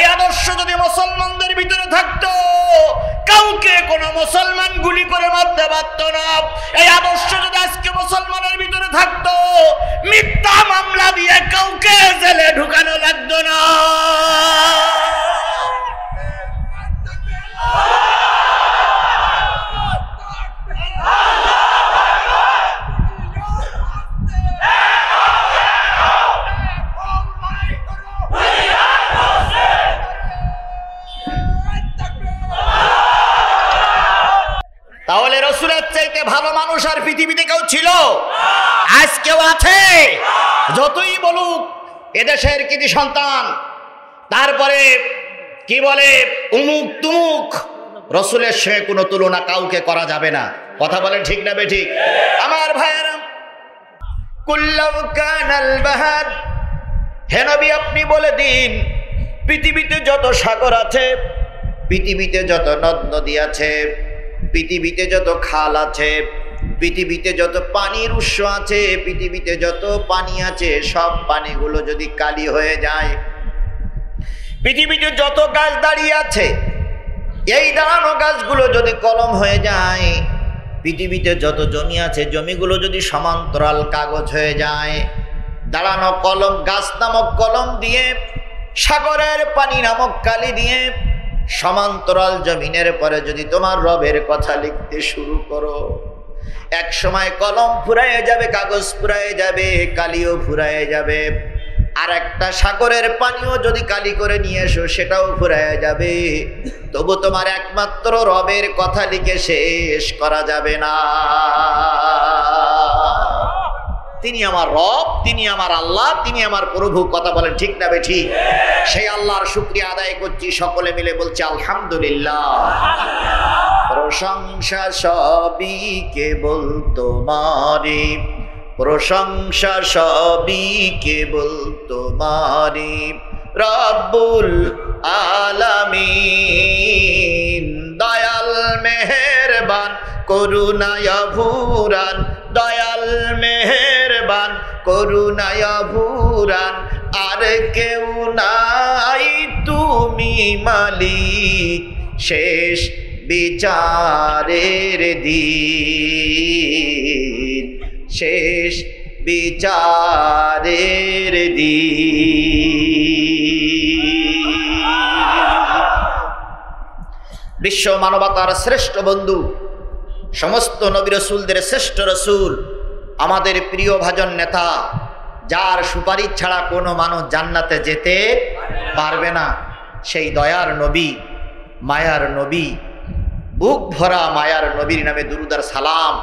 এই আদর্শ যদি মুসলমানদের ভিতরে থাকতো, কাউকে কোনো মুসলমান গুলি করে মারতে পারত না। এই আদর্শ যদি আজকে মুসলমানের ভিতরে থাকতো, মিথ্যা মামলা দিয়ে কাউকে জেলে ঢুকানো লাগতো না। তাহলে রাসূলের চাইতে ভালো মানুষ আর পৃথিবীতে কেউ ছিল? আজ কেউ আছে? যতই বলুক এদেশের কৃতি সন্তান, তারপরে কি বলে উমুক তুমুক, রাসূলের সঙ্গে কোনো তুলনা কাউকে করা যাবে না। কথা বলেন ঠিক না বেঠিক? আমার ভাইয়েরা, কুল্লাউ কানাল বাহার, হে নবী আপনি বলে দিন, পৃথিবীতে যত সাগর আছে, পৃথিবীতে যত নদ নদী আছে, পৃথিবীতে যত খাল আছে, পৃথিবীতে যত পানির উৎস আছে, পৃথিবীতে যত পানি আছে, সব পানিগুলো যদি কালি হয়ে যায়, পৃথিবীতে যত গাছ দাঁড়িয়ে আছে, এই দাঁড়ানো গাছগুলো যদি কলম হয়ে যায়, পৃথিবীতে যত জমি আছে, জমিগুলো যদি সমান্তরাল কাগজ হয়ে যায়, দাঁড়ানো কলম গাছ নামক কলম দিয়ে, সাগরের পানি নামক কালি দিয়ে, সমান্তরাল জমিনের পরে যদি তোমার রবের কথা লিখতে শুরু করো, এক সময় কলম ফুরায়ে যাবে, কাগজ ফুরায়ে যাবে, কালিও ফুরায়ে যাবে। আর একটা সাগরের পানিও যদি কালি করে নিয়ে এসো, সেটাও ফুরায়ে যাবে, তবু তোমার একমাত্র রবের কথা লিখে শেষ করা যাবে না। তিনি আমার রব, তিনি আমার আল্লাহ, তিনি আমার প্রভু। কথা বলেন ঠিক না বেঠিক? সেই আল্লাহর শুকরিয়া আদায় করছি, সকলে মিলে বলছি আলহামদুলিল্লাহ। প্রশংসা সবই কেবল তোমারই, প্রশংসা সবই কেবল তোমারই, রব্বুল আলামিন। দয়াল মেহেরবান করুণায় ভুরান, দয়াল মেহেরবান করুণায় ভুরান, আর কেউ নাই তুমি মালিক, শেষ বিচারের দিন, শেষ বিচারের দিন। বিশ্ব মানবতার শ্রেষ্ঠ বন্ধু, সমস্ত নবী রাসূলদের শ্রেষ্ঠ রাসূল, আমাদের প্রিয় ভাজন নেতা, যার সুপারিশ ছাড়া কোনো মানুষ জান্নাতে যেতে পারবে না, সেই দয়ার নবী, মায়ার নবী, বুক ভরা মায়ার নবীর নামে দুরূদ আর সালাম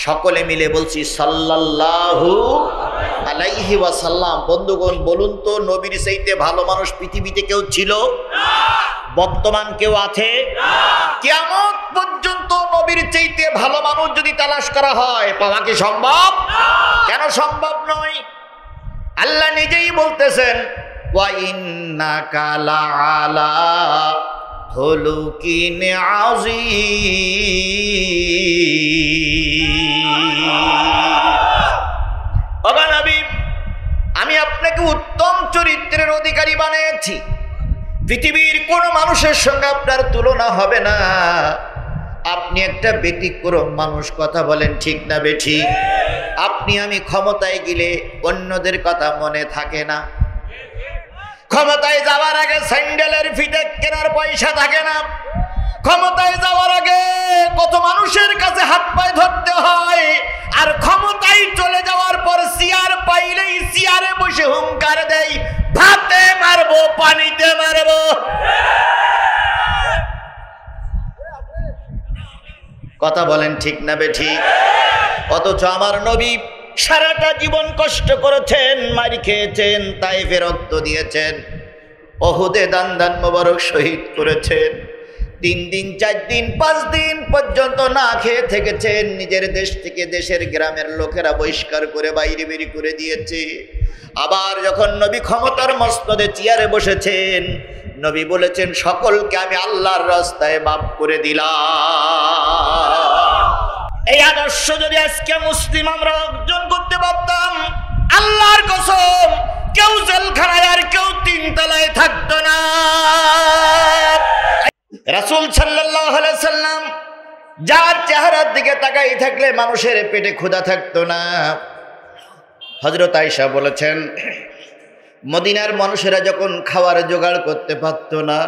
সকলে মিলে বলছি সাল্লাল্লাহু আলাইহি ওয়াসাল্লাম। বন্ধুগণ বলুন তো, নবীর চাইতে ভালো মানুষ পৃথিবীতে কেউ ছিল? বর্তমান কেউ আছে? কিয়ামত পর্যন্ত নবীর চাইতে ভালো মানুষ যদি তালাশ করা হয়, পাওয়া কি সম্ভব? কেন সম্ভব নয়? আল্লাহ নিজেই বলতেছেন, ওয়া ইন্নাকা লাআলা খুলুকিন আযীম। ওগো নবী, আমি আপনাকে উত্তম চরিত্রের অধিকারী বানিয়েছি, পৃথিবীর কোন মানুষের সঙ্গে আপনার তুলনা হবে না। আপনি একটা ব্যতিক্রম মানুষ। কথা বলেন ঠিক না বেঠিক? আপনি আমি ক্ষমতায় গেলে অন্যদের কথা মনে থাকে না, ক্ষমতায় যাওয়ার আগে স্যান্ডেলের ফিতে কেনার পয়সা থাকে না, ক্ষমতায় যাওয়ার আগে কত মানুষের কাছে হাত পায়ে ধরতে হয়, আর ক্ষমতায় চলে যাওয়ার পর চেয়ার পাইলেই চেয়ারে বসে হুঙ্কার দেয়, ভাতে মারবো, পানিতে মারবো। কথা বলেন ঠিক না বেঠিক? অথচ আমার নবী সারাটা জীবন কষ্ট করেছেন, মারি খেয়েছেন, তাইফে রক্ত দিয়েছেন, ওহুদে দান দান মোবারক শহীদ করেছেন, 3 দিন 4 দিন 5 দিন পর্যন্ত না খেয়ে থেকেছেন। নিজের দেশ থেকে দেশের গ্রামের লোকেরা বহিষ্কার করে বাইরে বেরি করে দিয়েছে। আবার যখন নবী ক্ষমতার মসনদে চেয়ারে বসেছেন, নবী বলেছেন, সকলকে আমি আল্লাহর রাস্তায় মাফ করে দিলাম। এই আদর্শ যদি আজকে মুসলিম আমরা অর্জন করতে পারতাম, আল্লাহর কসম কেউ জেলখানায় আর কেউ 3 তলায় থাকতো না। রাসূল সাল্লাল্লাহু আলাইহি সাল্লাম যার চেহারার দিকে তাকাই থাকলে মানুষের পেটে ক্ষুধা থাকতো না। হযরত আয়েশা বলেছেন, মদিনার মানুষেরা যখন খাওয়ার জোগাড় করতে পারতো না,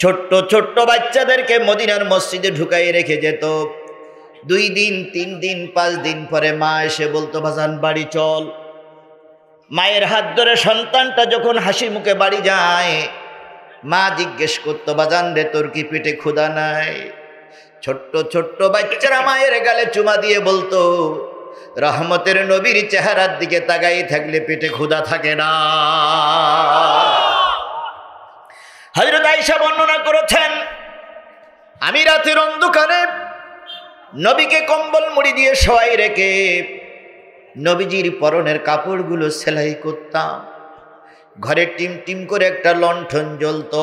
ছোট্ট ছোট্ট বাচ্চাদেরকে মদিনার মসজিদে ঢুকাই রেখে যেত। 2 দিন 3 দিন 5 দিন পরে মা এসে বলতো, বাজান বাড়ি চল। মায়ের হাত ধরে সন্তানটা যখন হাসি মুখে বাড়ি যায়, মা জিজ্ঞেস করতো, বাজান রে তোর কি পেটে ক্ষুধা নাই? ছোট্ট ছোট্ট বাচ্চারা মায়ের গালে চুমা দিয়ে বলতো, রহমতের নবীর চেহারার দিকে তাকাই থাকলে পেটে ক্ষুধা থাকে না। হযরত আয়েশা বর্ণনা করেছেন, আমি রাতের অন্ধকারে নবীকে কম্বল মুড়ি দিয়ে শোয়াই রেখে নবীজির পরনের কাপড়গুলো সেলাই করতাম। ঘরে টিম টিম করে একটা লণ্ঠন জ্বলতো।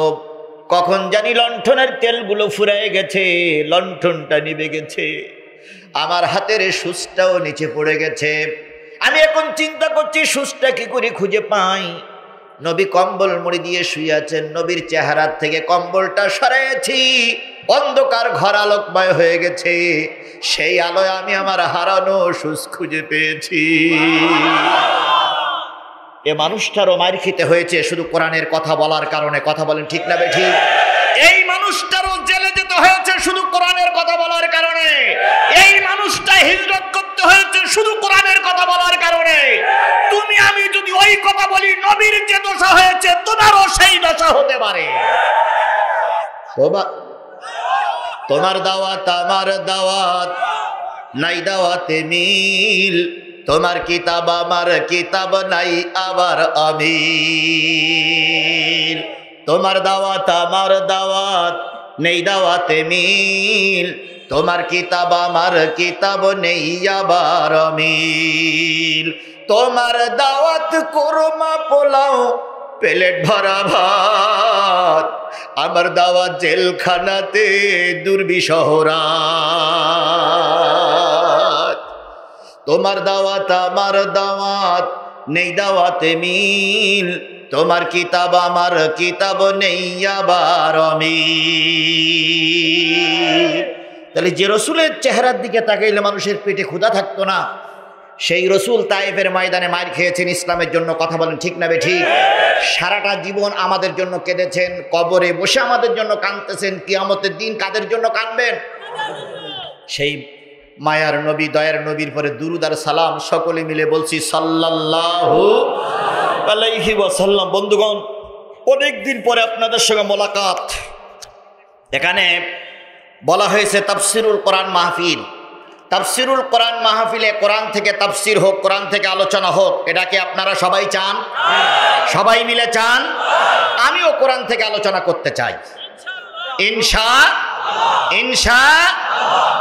কখন জানি লণ্ঠনের তেলগুলো ফুরায় গেছে, লণ্ঠনটা নিভে গেছে, আমার হাতের সুচটাও নিচে পড়ে গেছে। আমি এখন চিন্তা করছি সুচটা কি করে খুঁজে পাই। নবী কম্বল মুড়ি দিয়ে শুয়ে আছেন, নবীর চেহারার থেকে কম্বলটা সরাইছি, অন্ধকার ঘর আলোকময় হয়ে গেছে। সেই আলোয় আমি আমার হারানো সুচ খুঁজে পেয়েছি। এ মানুষটারও মার খেতে হয়েছে শুধু কোরআনের কথা বলার কারণে। কথা বলেন ঠিক না বেঠিক? এই মানুষটারও জেলে যেতে হয়েছে শুধু কোরআনের কথা বলার কারণে। এই মানুষটা হিজরত করতে হয়েছে শুধু কোরআনের কথা বলার কারণে। তুমি আমি যদি ওই কথা বলি, নবীর যে দশা হয়েছে তোমারও সেই দশা হতে পারে। তোমার দাওয়াত আমার দাওয়াত, নাই দাওয়াতে মিল। তোমার কিতাব আমার কিতাব, নাই আবার আমিল। তোমার দাওয়াত আমার দাওয়াত, নেই দাওয়াতে মিল। তোমার কিতাব আমার কিতাব, নেই আবার আমিল। তোমার দাওয়াত কোরমা পোলাও, প্লেট ভরা ভাত। আমার দাওয়াত জেলখানাতে দুর্বিষহ রাত। তোমার দাওয়াত আমার দাওয়াত, নেই দাওয়াতে মিল। তোমার কিতাব আমার কিতাব, নেই আবার আমিল। তাহলে যে রসুলের চেহারার দিকে তাকাইলে মানুষের পেটে ক্ষুধা থাকতো না, সেই রসুল তায়েফের ময়দানে মার খেয়েছেন ইসলামের জন্য। কথা বলেন ঠিক না বেঠিক? সারাটা জীবন আমাদের জন্য কেঁদেছেন, কবরে বসে আমাদের জন্য কাঁদতেছেন। কিয়ামতের দিন কাদের জন্য কাঁদবেন? সেই মায়ার নবী, দয়ার নবীর পরে দুরুদ আর সালাম সকলে মিলে বলছি সাল্লাল্লাহু আলাইহি ওয়াসাল্লাম। বন্ধুগণ, অনেকদিন পরে আপনাদের সঙ্গে মোলাকাত। এখানে বলা হয়েছে তাফসিরুল কোরআন মাহফিল। তাফসিরুল কোরআন মাহফিলে কোরআন থেকে তাফসির হোক, কোরআন থেকে আলোচনা হোক, এটা কি আপনারা সবাই চান? সবাই মিলে চান? আমিও কোরআন থেকে আলোচনা করতে চাই ইনশাআল্লাহ।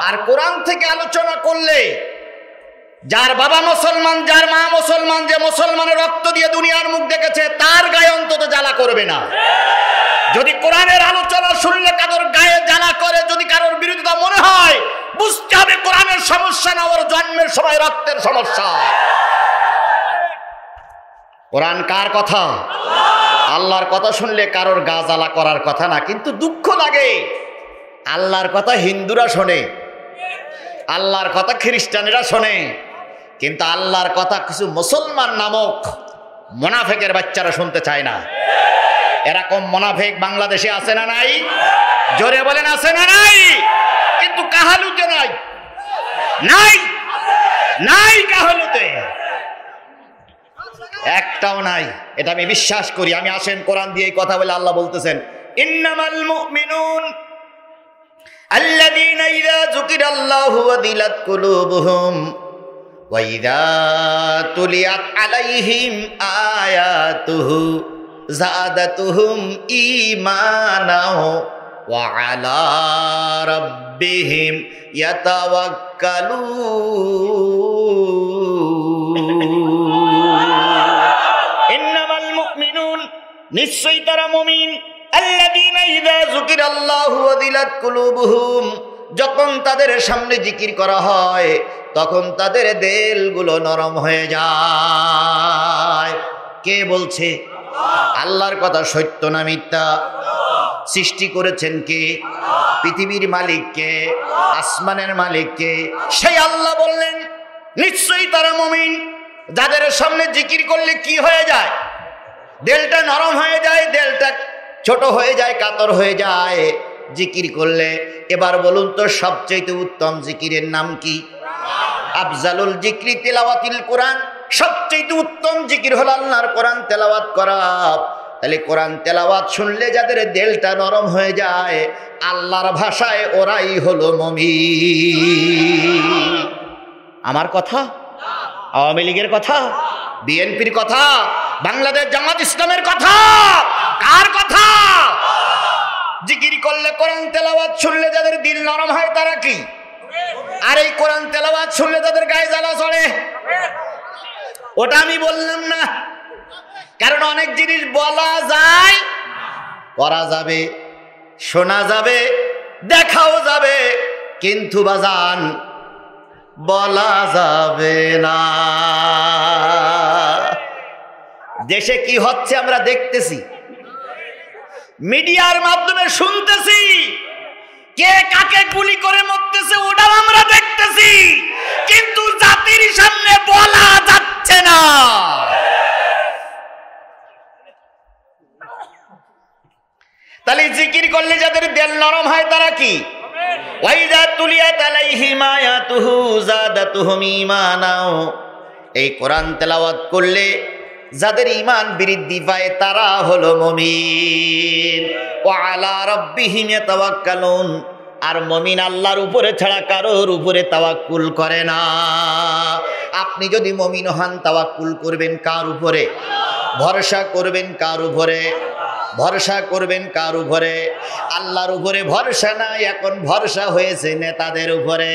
আর কোরআন থেকে আলোচনা করলে যার বাবা মুসলমান, যার মা মুসলমান, যে মুসলমানের রক্ত দিয়ে দুনিয়ার মুখ দেখেছে, তার গায়ে অন্তত জ্বালা করবে না। যদি কোরআনের আলোচনা শুনলে কারোর গায়ে জ্বালা করে, যদি কারোর বিরোধিতা মনে হয়, বুঝতে হবে কোরআনের সমস্যা না, ওর জন্মের সময় রক্তের সমস্যা। কোরআন কার কথা? আল্লাহর কথা শুনলে কারোর গা জ্বালা করার কথা না। কিন্তু দুঃখ লাগে, আল্লাহর কথা হিন্দুরা শোনে, আল্লাহর কথা খ্রিস্টানেরা শোনে, কিন্তু আল্লাহর কথা কিছু মুসলমান নামক মুনাফিকের বাচ্চারা শুনতে চায় না। এরকম মুনাফিক বাংলাদেশে আছে না নাই? জোরে বলেন আছে না নাই? কিন্তু কাহালুতে নাই, নাই নাই, কাহালুতে একটাও নাই। এটা আমি বিশ্বাস করি। আমি আসেন কোরআন দিয়ে কথা বলে, আল্লাহ বলতেছেন ইন্নামাল মুমিনুন আল্লাযীনা ইযা যুকিরাল্লাহু ওয়াজিলাত কুলুবুহুম ওয়া ইযা তুলিয়াত আলাইহিম আয়াতুহু যাদাতুহুম ঈমানাও ওয়া আলা রাব্বিহিম ইয়াতাওয়াক্কালুন। ইন্নামাল মুমিনুন, নিশ্চয়ই তারা মুমিন, আল্লাযীনা ইযা যুকিরাল্লাহু ওয়াজিলাত কুলুবুহুম, যখন তাদের সামনে জিকির করা হয় তখন তাদের দিলগুলো নরম হয়ে যায়। কে বলছে? আল্লাহর কথা সত্য না মিথ্যা? সৃষ্টি করেছেন কে? পৃথিবীর মালিক কে? আসমানের মালিক কে? সেই আল্লাহ বললেন নিশ্চয়ই তারা মুমিন যাদের সামনে জিকির করলে কি হয়ে যায়? দিলটা নরম হয়ে যায়, দিলটা ছোট হয়ে যায়, কাতর হয়ে যায় জিকির করলে। এবার বলুন তো সবচেয়ে উত্তম জিকিরের নাম কি? আফজালুল জিকরি তিলাওয়াতিল কোরআন। সবচেয়ে উত্তম জিকির হলো আল্লাহর কোরআন তেলাওয়াত করা। তাহলে কোরআন তেলাওয়াত শুনলে যাদের দিলটা নরম হয়ে যায়, আল্লাহর ভাষায় ওরাই হলো মুমিন। আমার কথা? আওয়ামী লীগের কথা? বিএনপির কথা? বাংলাদেশ জামাত ইসলামের কথা? কার কথা? জিকির করলে কোরআন তেলাওয়াত শুনলে যাদের দিল নরম হয় তারা কি? আর এই কোরআন তেলাওয়াত শুনলে তাদের গায়ে জ্বালা চড়ে, ওটা আমি বললাম না। কারণ অনেক জিনিস বলা যায়, করা যাবে, শোনা যাবে, দেখাও যাবে, কিন্তু বাজান বলা যাবে না। দেশে কি হচ্ছে আমরা দেখতেছি, মিডিয়ার মাধ্যমে শুনতেছি, কে কাকে গুলি করে মরতেছে ওটাও আমরা দেখতেছি, কিন্তু জাতির সামনে বলা যাচ্ছে না। তাহলে জিকির করলে যাদের দিল নরম হয় তারা কি? ওয়াইদা তুলিয়াত আলাইহিম আয়াতুহু যাদাতুহুম ঈমানা। এই কোরআন তেলাওয়াত করলে যাদের ঈমান বৃদ্ধি পায় তারা হলো মুমিন। ওয়া আলা রাব্বিহিম ইয়াতাওয়াক্কালুন। আর মুমিন আল্লাহর উপরে ছাড়া কারোর উপরে তাওয়াক্কুল করে না। আপনি যদি মুমিন হন তাওয়াক্কুল করবেন কার উপরে? ভরসা করবেন কার উপরে? ভরসা করবেন কার উপরে? আল্লাহর উপরে ভরসা নাই, এখন ভরসা হয়েছে নেতাদের উপরে।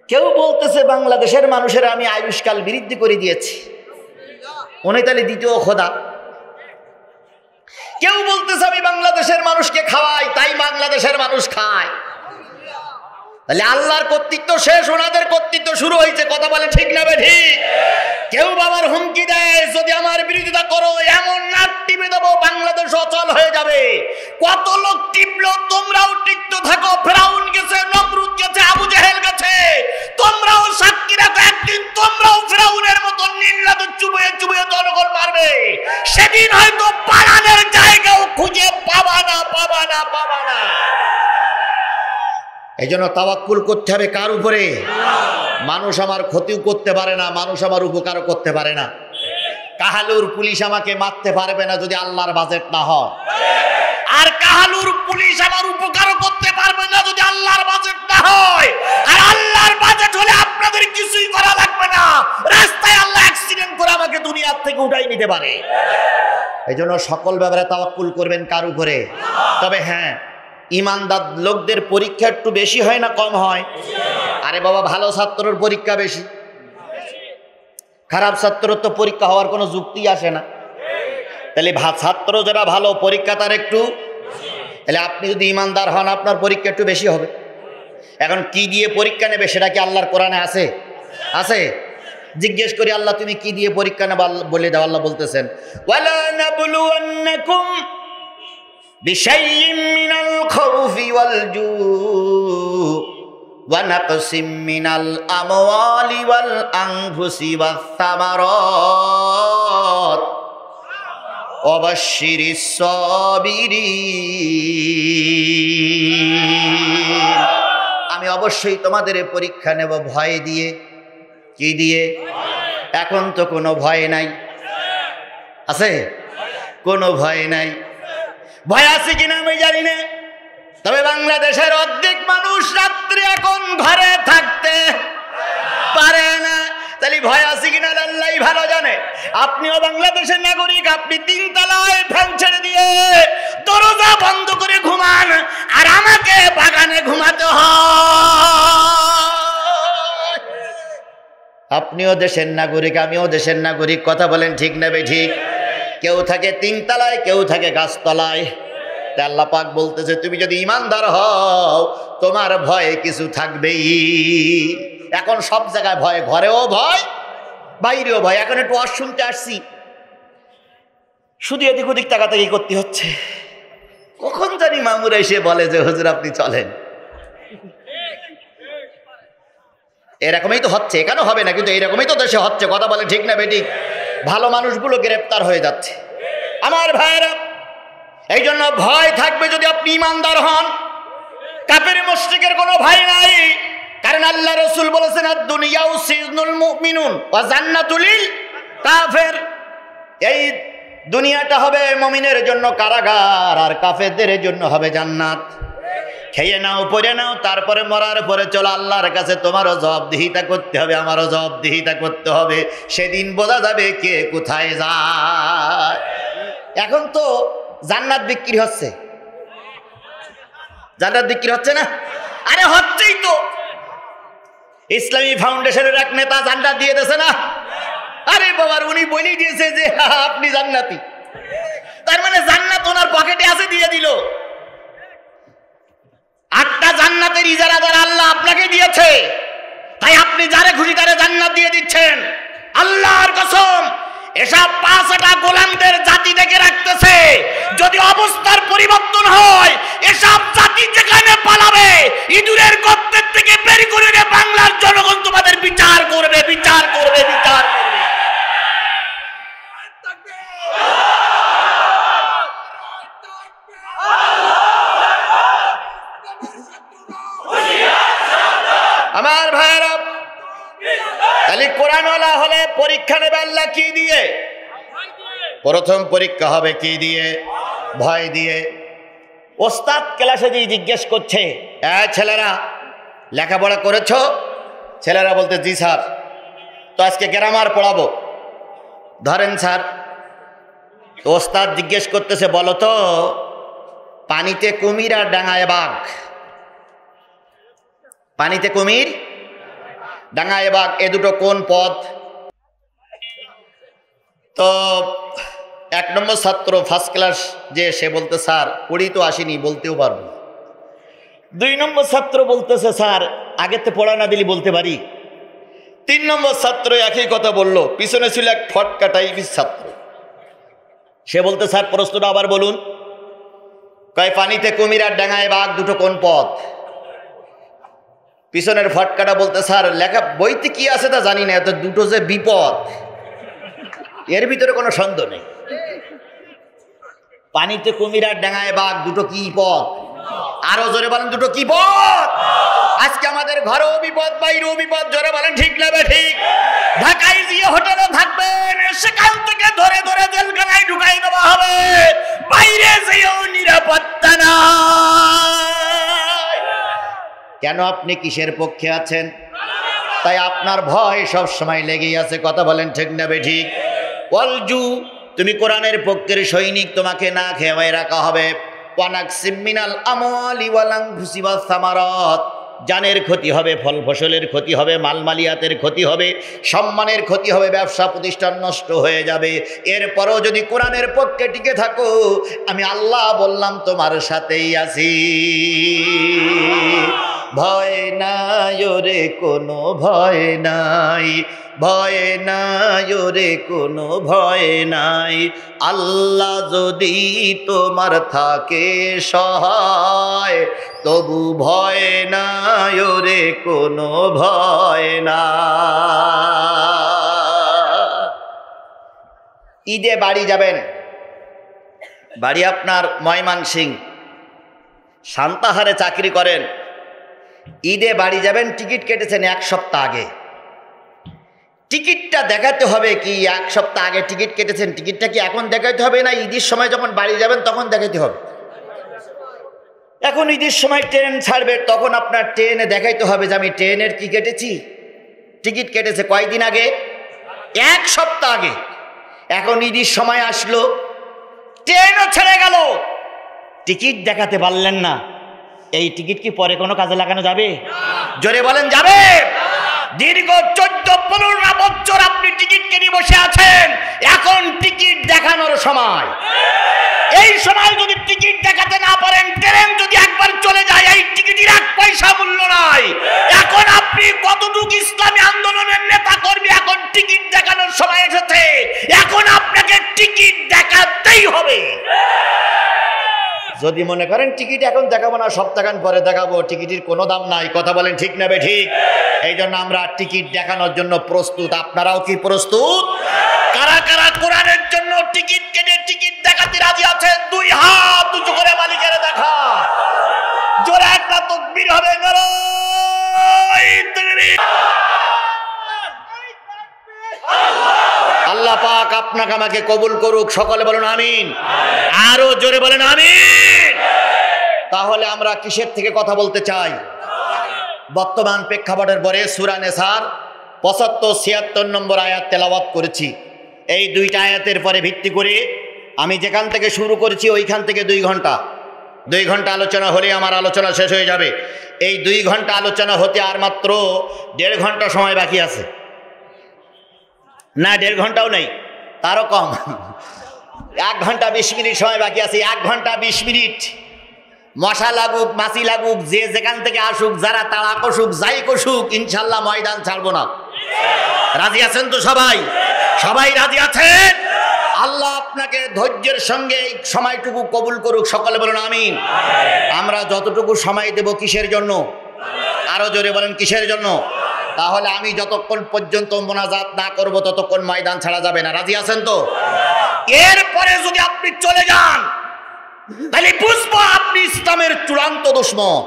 কেউ বলতেছে বাংলাদেশের মানুষের আমি আয়ুষ্কাল বৃদ্ধি করে দিয়েছি, উনি তাহলে দ্বিতীয় খোদা। কেউ বলতেছে আমি বাংলাদেশের মানুষকে খাওয়াই, তাই বাংলাদেশের মানুষ খায়। তাহলে আল্লাহর কর্তৃত্ব শেষ, ওনাদের কর্তৃত্ব শুরু হয়েছে। কথা বলে ঠিক না ঠিক? কেউ বাবার হুমকি দেয় যদি আমার বিরোধিতা করো এমন নাট টিপে দেবো বাংলাদেশ অচল হয়ে যাবে। কত লোক টিপলো, তোমরাও টিকতে থাকো। ফেরাউন গেছে, নমরুদ গেছে, আবু জেহেল গেছে, তোমরাও সাক্ষী রাখো, একদিন তোমরাও ফেরাউনের মতো নীলনদ চুবিয়ে চুবিয়ে জনগণ মারবে। সেদিন হয়তো পালানোর জায়গাও খুঁজে পাবা না, পাবা না, পাবা না। এই জন্য তাওয়াক্কুল করতে হবে কার উপরে? মানুষ আমার ক্ষতিও করতে পারে না, মানুষ আমার উপকারও করতে পারে না। কাহালুর পুলিশ আমাকে মারতে পারবে না যদি আল্লাহর বাজেট না হয়। আর কাহালুর পুলিশ আমার উপকারও করতে পারবে না যদি আল্লাহর বাজেট না হয়। আর আল্লাহর বাজেট হলে আপনাদের কিছুই করা লাগবে না। রাস্তায় আল্লাহ অ্যাক্সিডেন্ট করে আমাকে দুনিয়ার থেকে উঠাই নিতে পারে। এই জন্য সকল ব্যাপারে তাওয়াক্কুল করবেন কার উপরে? তবে হ্যাঁ, ইমানদার লোকদের পরীক্ষা একটু বেশি হয় না কম হয়? আরে বাবা, ভালো ছাত্রের পরীক্ষা বেশি, খারাপ ছাত্রের তো পরীক্ষা হওয়ার কোনো যুক্তি আসে না। তাহলে ছাত্র যারা ভালো, পরীক্ষা তার একটু, তাহলে আপনি যদি ইমানদার হন আপনার পরীক্ষা একটু বেশি হবে। এখন কি দিয়ে পরীক্ষা নেবে সেটা কি আল্লাহর কোরআনে আছে? আছে? জিজ্ঞেস করি আল্লাহ তুমি কি দিয়ে পরীক্ষা নেবে বলে দাও। আল্লাহ বলতেছেন ওয়ালা নাবলুওয়ান্নাকুম বিশাইইম মিনাল খাউফি ওয়াল জু ওয়া নাকসিম মিনাল আমওয়ালি ওয়াল আনফুসি ওয়াস সামারাত ওয়া বাশশিরিস সাবিরিন। আমি অবশ্যই তোমাদের পরীক্ষা নেব ভয় দিয়ে। কি দিয়ে? এখন তো কোনো ভয় নাই, আছে? কোনো ভয় নাই। ভয় আছে কিনা আমি জানি না, তবে বাংলাদেশের অর্ধেক মানুষ রাত্রে এখন ঘরে থাকতে পারে না। তাহলে ভয় আছে কিনা আল্লাহই ভালো জানে। আপনিও বাংলাদেশের নাগরিক, আপনি 3 তলায় ফ্যান ছেড়ে দিয়ে দরজা বন্ধ করে ঘুমান, আর আমাকে বাগানে ঘুমাতে হয়। আপনিও দেশের নাগরিক, আমিও দেশের নাগরিক। কথা বলেন ঠিক না বেঠিক? কেউ থাকে 3 তলায়, কেউ থাকে গাছতলায়। আল্লাহ পাক বলতেছে তুমি যদি ইমানদার হও তোমার ভয়ে কিছু থাকবেই। এখন সব জায়গায় ভয়, ঘরেও ভয়, বাইরেও ভয়। এখন একটু শুনতে আসছি, শুধু এদিক ওদিক তাকাতাকি করতে হচ্ছে। কখন জানি মামুরা এসে বলে যে হুজুর আপনি চলেন। এরকমই তো হচ্ছে, কেন হবে না, কিন্তু এরকমই তো দেশে হচ্ছে। কথা বলে ঠিক না বেঠিক? ভালো মানুষগুলো গ্রেপ্তার হয়ে যাচ্ছে। আমার ভাইয়েরা, এই জন্য ভয় থাকবে যদি আপনি ইমানদার হন। কাফের মুশরিকের কোনো ভয় নাই, কারণ আল্লাহ রাসূল বলেছেন আদ-দুনিয়াউ সিজনুল মুমিনুন ওয়া জান্নাতুল কাফের। এই দুনিয়াটা হবে মুমিনের জন্য কারাগার, আর কাফেরদের জন্য হবে জান্নাত। খেয়ে নাও, পরে নাও, তারপরে মরার পরে চলো আল্লাহর কাছে। তোমারও জবাবদিহিতা করতে হবে, আমারও জবাবদিহিতা করতে হবে। সেদিন বোঝা যাবে কে কোথায় যায়। এখন তো জান্নাত বিক্রি হচ্ছে, জান্নাত বিক্রি হচ্ছে না? আরে হচ্ছেই তো। ইসলামী ফাউন্ডেশনের এক নেতা জান্নাত দিয়ে দিয়েছে না? আরে বাবার, উনি বলেই দিয়েছে যে আপনি জান্নাতি। তার মানে জান্নাত ওনার পকেটে আছে, দিয়ে দিল। 8টা জান্নাতের ইজারাদার আল্লাহ আপনাকে দিয়েছে, তাই আপনি যারে খুশি তারে জান্নাত দিয়ে দিচ্ছেন। আল্লাহর কসম, এসব 5টা গোলামদের জাতি দেখে রাখতেছে। যদি অবস্থার পরিবর্তন হয়, এসব জাতি যেখানে পালাবে, ইঁদুরের গর্তের থেকে বের করে নিয়ে বাংলার জনগণ তোমাদের বিচার করবে, বিচার করবে, বিচার করবে। আমার ভাইয়েরা, তাহলে কোরআনওয়ালা হলে পরীক্ষা নেবে আল্লাহ কি দিয়ে? প্রথম পরীক্ষা হবে কি দিয়ে? ভয় দিয়ে। ওস্তাদ ক্লাসে যে জিজ্ঞেস করছে, ছেলেরা লেখাপড়া করেছ? ছেলেরা বলতে জি স্যার। তো আজকে গ্রামার পড়াবো। ধরেন স্যার। তো ওস্তাদ জিজ্ঞেস করতেছে, বলো তো পানিতে কুমির আর ডাঙায় বাঘ, পানিতে কুমির ডাঙায় বাঘ, এ দুটো কোন পদ? তো 1 নম্বর ছাত্র ফার্স্ট ক্লাস যে, সে বলতে স্যার পড়ি তো আসেনি, বলতেও পারবো। 2 নম্বর ছাত্র বলতেছে স্যার আগে তো পড়া না দিলি বলতে পারি। 3 নম্বর ছাত্র একই কথা বললো, পিছনে ছিল এক ফটকা টাইপের ছাত্র। সে বলতে স্যার প্রশ্নটা আবার বলুন। কয় পানিতে কুমির আর ডাঙায় বাঘ দুটো কোন পথ? পিছনের ফটকাটা বলতে স্যার লেখা বইতে কি আছে তা জানি না, এত দুটো যে বিপদ, এর ভিতরে কোনো সন্দেহ নেই। পানিতে কুমির আর ডাঙায় বাঘ দুটো কি পথ? আরো জোরে বলেন, দুটো কি পথ? আজকে আমাদের ঘরেও বিপদ, বাইরেও বিপদ। জোরে বলেন ঠিক না ঠিক? ঢাকায় গিয়ে হোটেলে থাকবেন, সেখান থেকে ধরে ধরে জেলখানায় ঢুকাই দেওয়া হবে। বাইরে যেও নিরাপত্তা নাই। কেন? আপনি কিসের পক্ষে আছেন? তাই আপনার ভয় সব সময় লেগেই আছে। কথা বলেন ঠিক না ঠিক? ওয়ালজু, তুমি কোরআনের পক্ষের সৈনিক, তোমাকে না খেয়ে রাখা হবে। ওয়ানাকসিম মিনাল আমওয়ালি ওয়াল আনফুসি ওয়াস সামারাত, জানের ক্ষতি হবে, ফল ফসলের ক্ষতি হবে, মালমালিয়াতের ক্ষতি হবে, সম্মানের ক্ষতি হবে, ব্যবসা প্রতিষ্ঠান নষ্ট হয়ে যাবে। এরপরও যদি কোরআনের পক্ষে টিকে থাকো, আমি আল্লাহ বললাম তোমার সাথেই আছি। ভয় নাই ওরে কোনো ভয় নাই, ভয় নাই ওরে কোনো ভয় নাই। আল্লাহ যদি তোমার থাকে সহায়, তবু ভয় নাই ওরে কোনো ভয় না। ঈদে বাড়ি যাবেন, বাড়ি আপনার ময়মনসিংহ, সান্তাহারে চাকরি করেন। ঈদে বাড়ি যাবেন, টিকিট কেটেছেন 1 সপ্তাহ আগে। টিকিটটা দেখাতে হবে কি 1 সপ্তাহ আগে টিকিট কেটেছেন, টিকিটটা কি এখন দেখাতে হবে না ঈদের সময় যখন বাড়ি যাবেন তখন দেখাতে হবে? এখন ঈদের সময় ট্রেন ছাড়বে, তখন আপনার ট্রেনে দেখাইতে হবে যে আমি ট্রেনের কি কেটেছি, টিকিট কেটেছে কয়দিন আগে? 1 সপ্তাহ আগে। এখন ঈদের সময় আসলো, ট্রেনও ছেড়ে গেল, টিকিট দেখাতে পারলেন না। এই টিকিট কি পরে কোনো কাজে লাগানো যাবে? জোরে বলেন যাবে? দীর্ঘ 14-15 বছর আপনি টিকিট কিনে বসে আছেন, এখন টিকিট দেখানোর সময়। এই সময় যদি টিকিট দেখাতে না পারেন, ট্রেন যদি একবার চলে যায়, এই টিকিটের 1 পয়সা মূল্য নাই। এখন আপনি আপনি কতটুকু ইসলামী আন্দোলনের নেতা কর্মী, এখন টিকিট দেখানোর সময় এসেছে, এখন আপনাকে টিকিট দেখাতেই হবে। যদি মনে করেন টিকিট এখন দেখাবো না, সপ্তাহখান পরে দেখাবো, টিকিটের কোনো দাম নাই। কথা বলেন ঠিক না বে ঠিক? এই জন্য আমরা টিকিট দেখানোর জন্য প্রস্তুত। আপনারাও কি প্রস্তুত? কারা কারা কোরআনের জন্য টিকিট কেটে টিকিট দেখাতে রাজি আছেন? দুই হাত উঁচু করে মালিকের দেখা। জোরে একটা তাকবীর হবে। আল্লাহ পাক আপনাকে আমাকে কবুল করুক। সকলে বলুন আমিন। আরো জোরে বলেন আমিন। তাহলে আমরা কিসের থেকে কথা বলতে চাই? বর্তমান প্রেক্ষাপটের পরে সূরা নিসার ৭৫-৭৬ নম্বর আয়াত তেলাওয়াত করেছি। এই দুইটা আয়াতের পরে ভিত্তি করে আমি যেখান থেকে শুরু করেছি ওইখান থেকে 2 ঘন্টা আলোচনা হলে আমার আলোচনা শেষ হয়ে যাবে। এই 2 ঘন্টা আলোচনা হতে আর মাত্র 1.5 ঘন্টা সময় বাকি আছে। না, 1.5 ঘন্টাও নেই, তারও কম। 1 ঘন্টা 20 মিনিট সময় বাকি আছে। 1 ঘন্টা 20 মিনিট। মশা লাগুক, মাছি লাগুক, যে যেখান থেকে আসুক, যারা তাড়া কষুক, যাই কষুক, ইনশাল্লাহ ময়দান ছাড়বো না। রাজি আছেন তো সবাই? সবাই রাজি আছেন? আল্লাহ আপনাকে ধৈর্যের সঙ্গে এই সময়টুকু কবুল করুক। সকলে বলুন আমিন। আমরা যতটুকু সময় দেব কিসের জন্য? আরো জোরে বলেন কিসের জন্য? তাহলে আমি যতক্ষণ পর্যন্ত মোনাজাত না করব ততক্ষণ ময়দান ছাড়া যাবে না। রাজি আছেন তো? এরপরে যদি আপনি চলে যান তাহলে বুঝবো আপনি ইসলামের চূড়ান্ত দুশমন,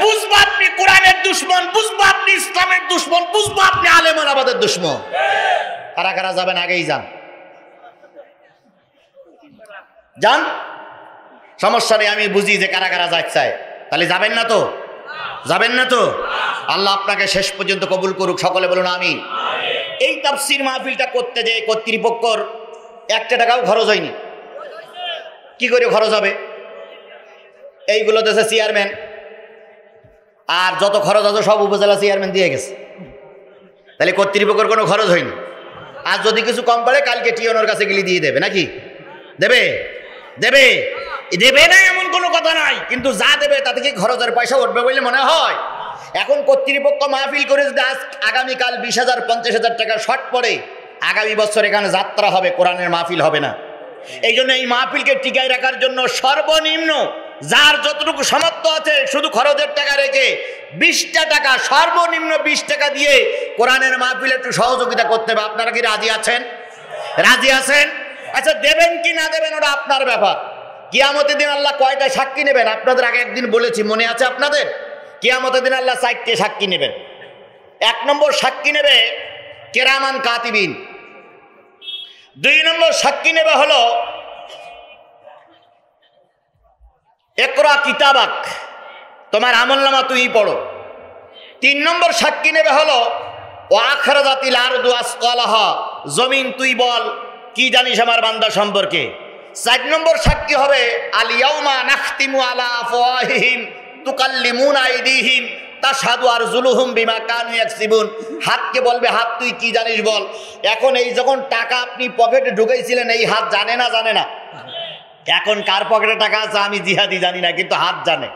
বুঝবো আপনি কোরআনের দুশমন, বুঝবো আপনি ইসলামের দুশমন, বুঝবো আপনি আলেম ওলামাদের দুশমন। কারা কারা যাবেন? আগেই যান, যান, সমস্যা নেই। আমি বুঝি যে কারা কারা যাচ্ছে চায়। তাহলে যাবেন না তো? যাবেন না তো? আল্লাহ আপনাকে শেষ পর্যন্ত কবুল করুক। সকলে বলুন আমিন। এই তাফসীর মাহফিলটা করতে যে কর্তৃপক্ষর 1 টাকাও খরচ হয়নি। কি করে খরচ হবে? এইগুলো দেশে চেয়ারম্যান আর যত খরচ আছে সব উপজেলা চেয়ারম্যান দিয়ে গেছে। তাহলে কর্তৃপক্ষের কোনো খরচ হয়নি। আর যদি কিছু কম পড়ে কালকে টিওনোর কাছে গেলে দিয়ে দেবে। নাকি দেবে? দেবে দেবে না এমন কোনো কথা নাই, কিন্তু যা দেবে তাতে কি খরচের পয়সা উঠবে বলে মনে হয়? এখন কর্তৃপক্ষ মাহফিল করে যদি আজ আগামীকাল 20,000 50,000 টাকা শর্ট পড়ে, আগামী বছর এখানে যাত্রা হবে, কোরআনের মাহফিল হবে না। এই জন্য এই মাহফিলকে টিকায় রাখার জন্য সর্বনিম্ন যার যতটুকু সামর্থ্য আছে শুধু খরচের টাকা রেখে 20টা টাকা, সর্বনিম্ন 20 টাকা দিয়ে কোরআনের মাহফিলে একটু সহযোগিতা করতে হবে। আপনারা কি রাজি আছেন? রাজি আছেন? আচ্ছা, দেবেন কি না দেবেন ওটা আপনার ব্যাপার। কিয়ামতের দিন আল্লাহ কয়টা সাক্ষী নেবেন? আপনাদের আগে একদিন বলেছি, মনে আছে আপনাদের? কিয়ামতের দিন আল্লাহ 4টে সাক্ষী নেবেন। 1 নম্বর সাক্ষী নেবে কেরামান কাতিবিন। 2 নম্বর সাক্ষী নেবে হলো ইকরা কিতাবাক, তোমার আমলনামা তুমি পড়ো। 3 নম্বর সাক্ষী নেবে হলো ওয়া আখরাজাতিল আরদু আসকালাহা, জমিন তুই বল কি জানিস আমার বান্দা সম্পর্কে। 4 নম্বর সাক্ষী হবে আল ইয়াউমা নাখতিমু আলা আফওয়াহিহিম তুকাল্লিমুনা আইদিহিম তাশহাদু আরজুলুহুম বিমা কানু ইয়াকসিবুন। হাতকে বলবে, হাত তুই কি জানিস বল। এখন এই যখন টাকা আপনি পকেটে ঢুকাইছিলেন, এই হাত জানে না? জানে না? এখন কার পকেটে টাকা আছে আমি জিহাদি জানি না, কিন্তু হাত জানে।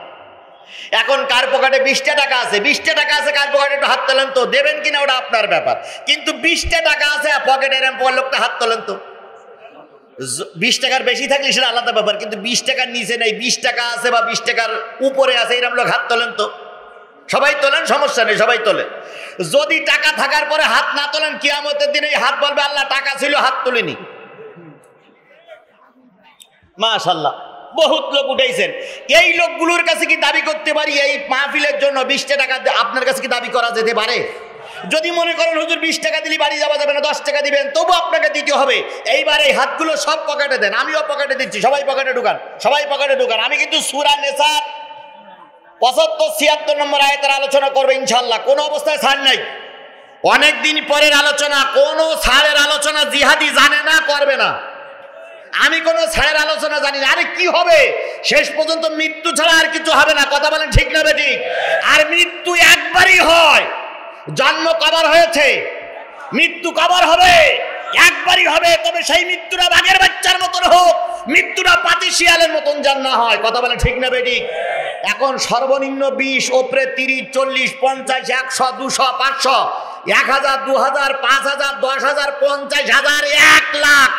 এখন কার পকেটে 20টা টাকা আছে, 20টা টাকা আছে কার পকেটে, একটু হাত তোলেন তো। দেবেন কিনা ওটা আপনার ব্যাপার, কিন্তু 20টা টাকা আছে পকেটে, এরম লোকটা হাত তোলেন তো। 20 টাকার বেশি থাকলে সেটা আলাদা ব্যাপার, কিন্তু 20 টাকার নিচে নেই, 20 টাকা আছে বা 20 টাকার উপরে আছে, এরম লোক হাত তোলেন তো। সবাই তোলেন, সমস্যা নেই, সবাই তোলে। যদি টাকা থাকার পরে হাত না তোলেন, কিয়ামতের দিনে হাত বলবে আল্লাহ টাকা ছিল হাত তুলিনি। মাশাআল্লাহ, বহুত লোক উঠাইছেন। এই লোকগুলোর কাছে কি দাবি করতে পারি এই মাহফিলের জন্য 20টা টাকা আপনার কাছে কি দাবি করা যেতে পারে? যদি মনে করেন হুজুর 20 টাকা দিলে বাড়ি যাওয়া যাবে না, 10 টাকা দিবেন, তবু আপনাকে দিতে হবে। এইবার এই হাতগুলো সব পকেটে দেন, আমিও পকেটে দিচ্ছি, সবাই পকেটে ঢুকান, সবাই পকেটে ঢুকান। আমি কিন্তু সূরা নিসার 75-76 নম্বর আয়াতের আলোচনা করবো ইনশাআল্লাহ। কোনো অবস্থায় ছাড় নাই, অনেকদিন পরের আলোচনা। কোনো ছাড়ের আলোচনা জিহাদি জানে না, করবে না। আমি কোনো ছাড়ের আলোচনা জানি না। আরে কি হবে? শেষ পর্যন্ত মৃত্যু ছাড়া আর কিছু হবে না। কথা বলেন ঠিক না বেঠিক? আর মৃত্যু একবারই হয়। জন্ম কবার হয়েছে, মৃত্যু কবার হবে, একবারই হবে। তবে সেই মৃত্যুটা বাঘের বাচ্চার মতন হোক, মৃত্যুটা পাতি শিয়ালের মতন যেন না হয়। কথা বলেন ঠিক না বেঠিক? এখন সর্বনিম্ন 20, ওপরে 30, 40, 50, 100, 200, 500, 1000, 2000, 5000, 10000, 50000, 1 লাখ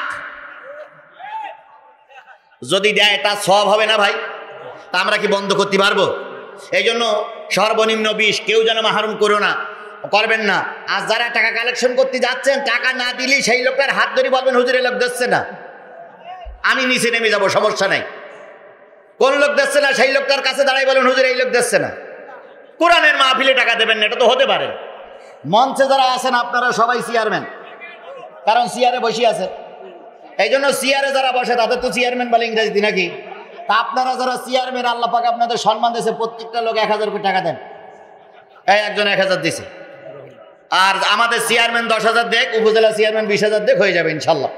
যদি দেয় তা সওয়াব হবে না ভাই? তা আমরা কি বন্ধ করতে পারবো? এই জন্য সর্বনিম্ন 20, কেউ যেন মাহরুম করবেন না। আর যারা টাকা কালেকশন করতে যাচ্ছেন, টাকা না দিলেই সেই লোকটার হাত ধরে বলবেন হুজুর এই লোক দিচ্ছে না, আমি নিচে নেমে যাব, সমস্যা নাই। কোন লোক দিচ্ছে না সেই লোকটার কাছে দাঁড়াই বলেন হুজুর এই লোক দিচ্ছে না। কোরআনের মাহফিলে টাকা দেবেন না, এটা তো হতে পারে। মঞ্চে যারা আছেন আপনারা সবাই চেয়ারম্যান, কারণ চেয়ারে বসে আছে, এই জন্য চেয়ারে যারা বসে তাদের তো চেয়ারম্যান বলে ইংরেজিতে নাকি। তা আপনারা যারা চেয়ারম্যান, আল্লাহ পাক আপনাদের সম্মান দিয়েছে, প্রত্যেকটা লোক 1000 করে টাকা দেন। এই একজন 1000 দিছে, আর আমাদের চেয়ারম্যান 10,000 দেখ, উপজেলা চেয়ারম্যান 20,000 দেখ, হয়ে যাবে ইনশাল্লাহ।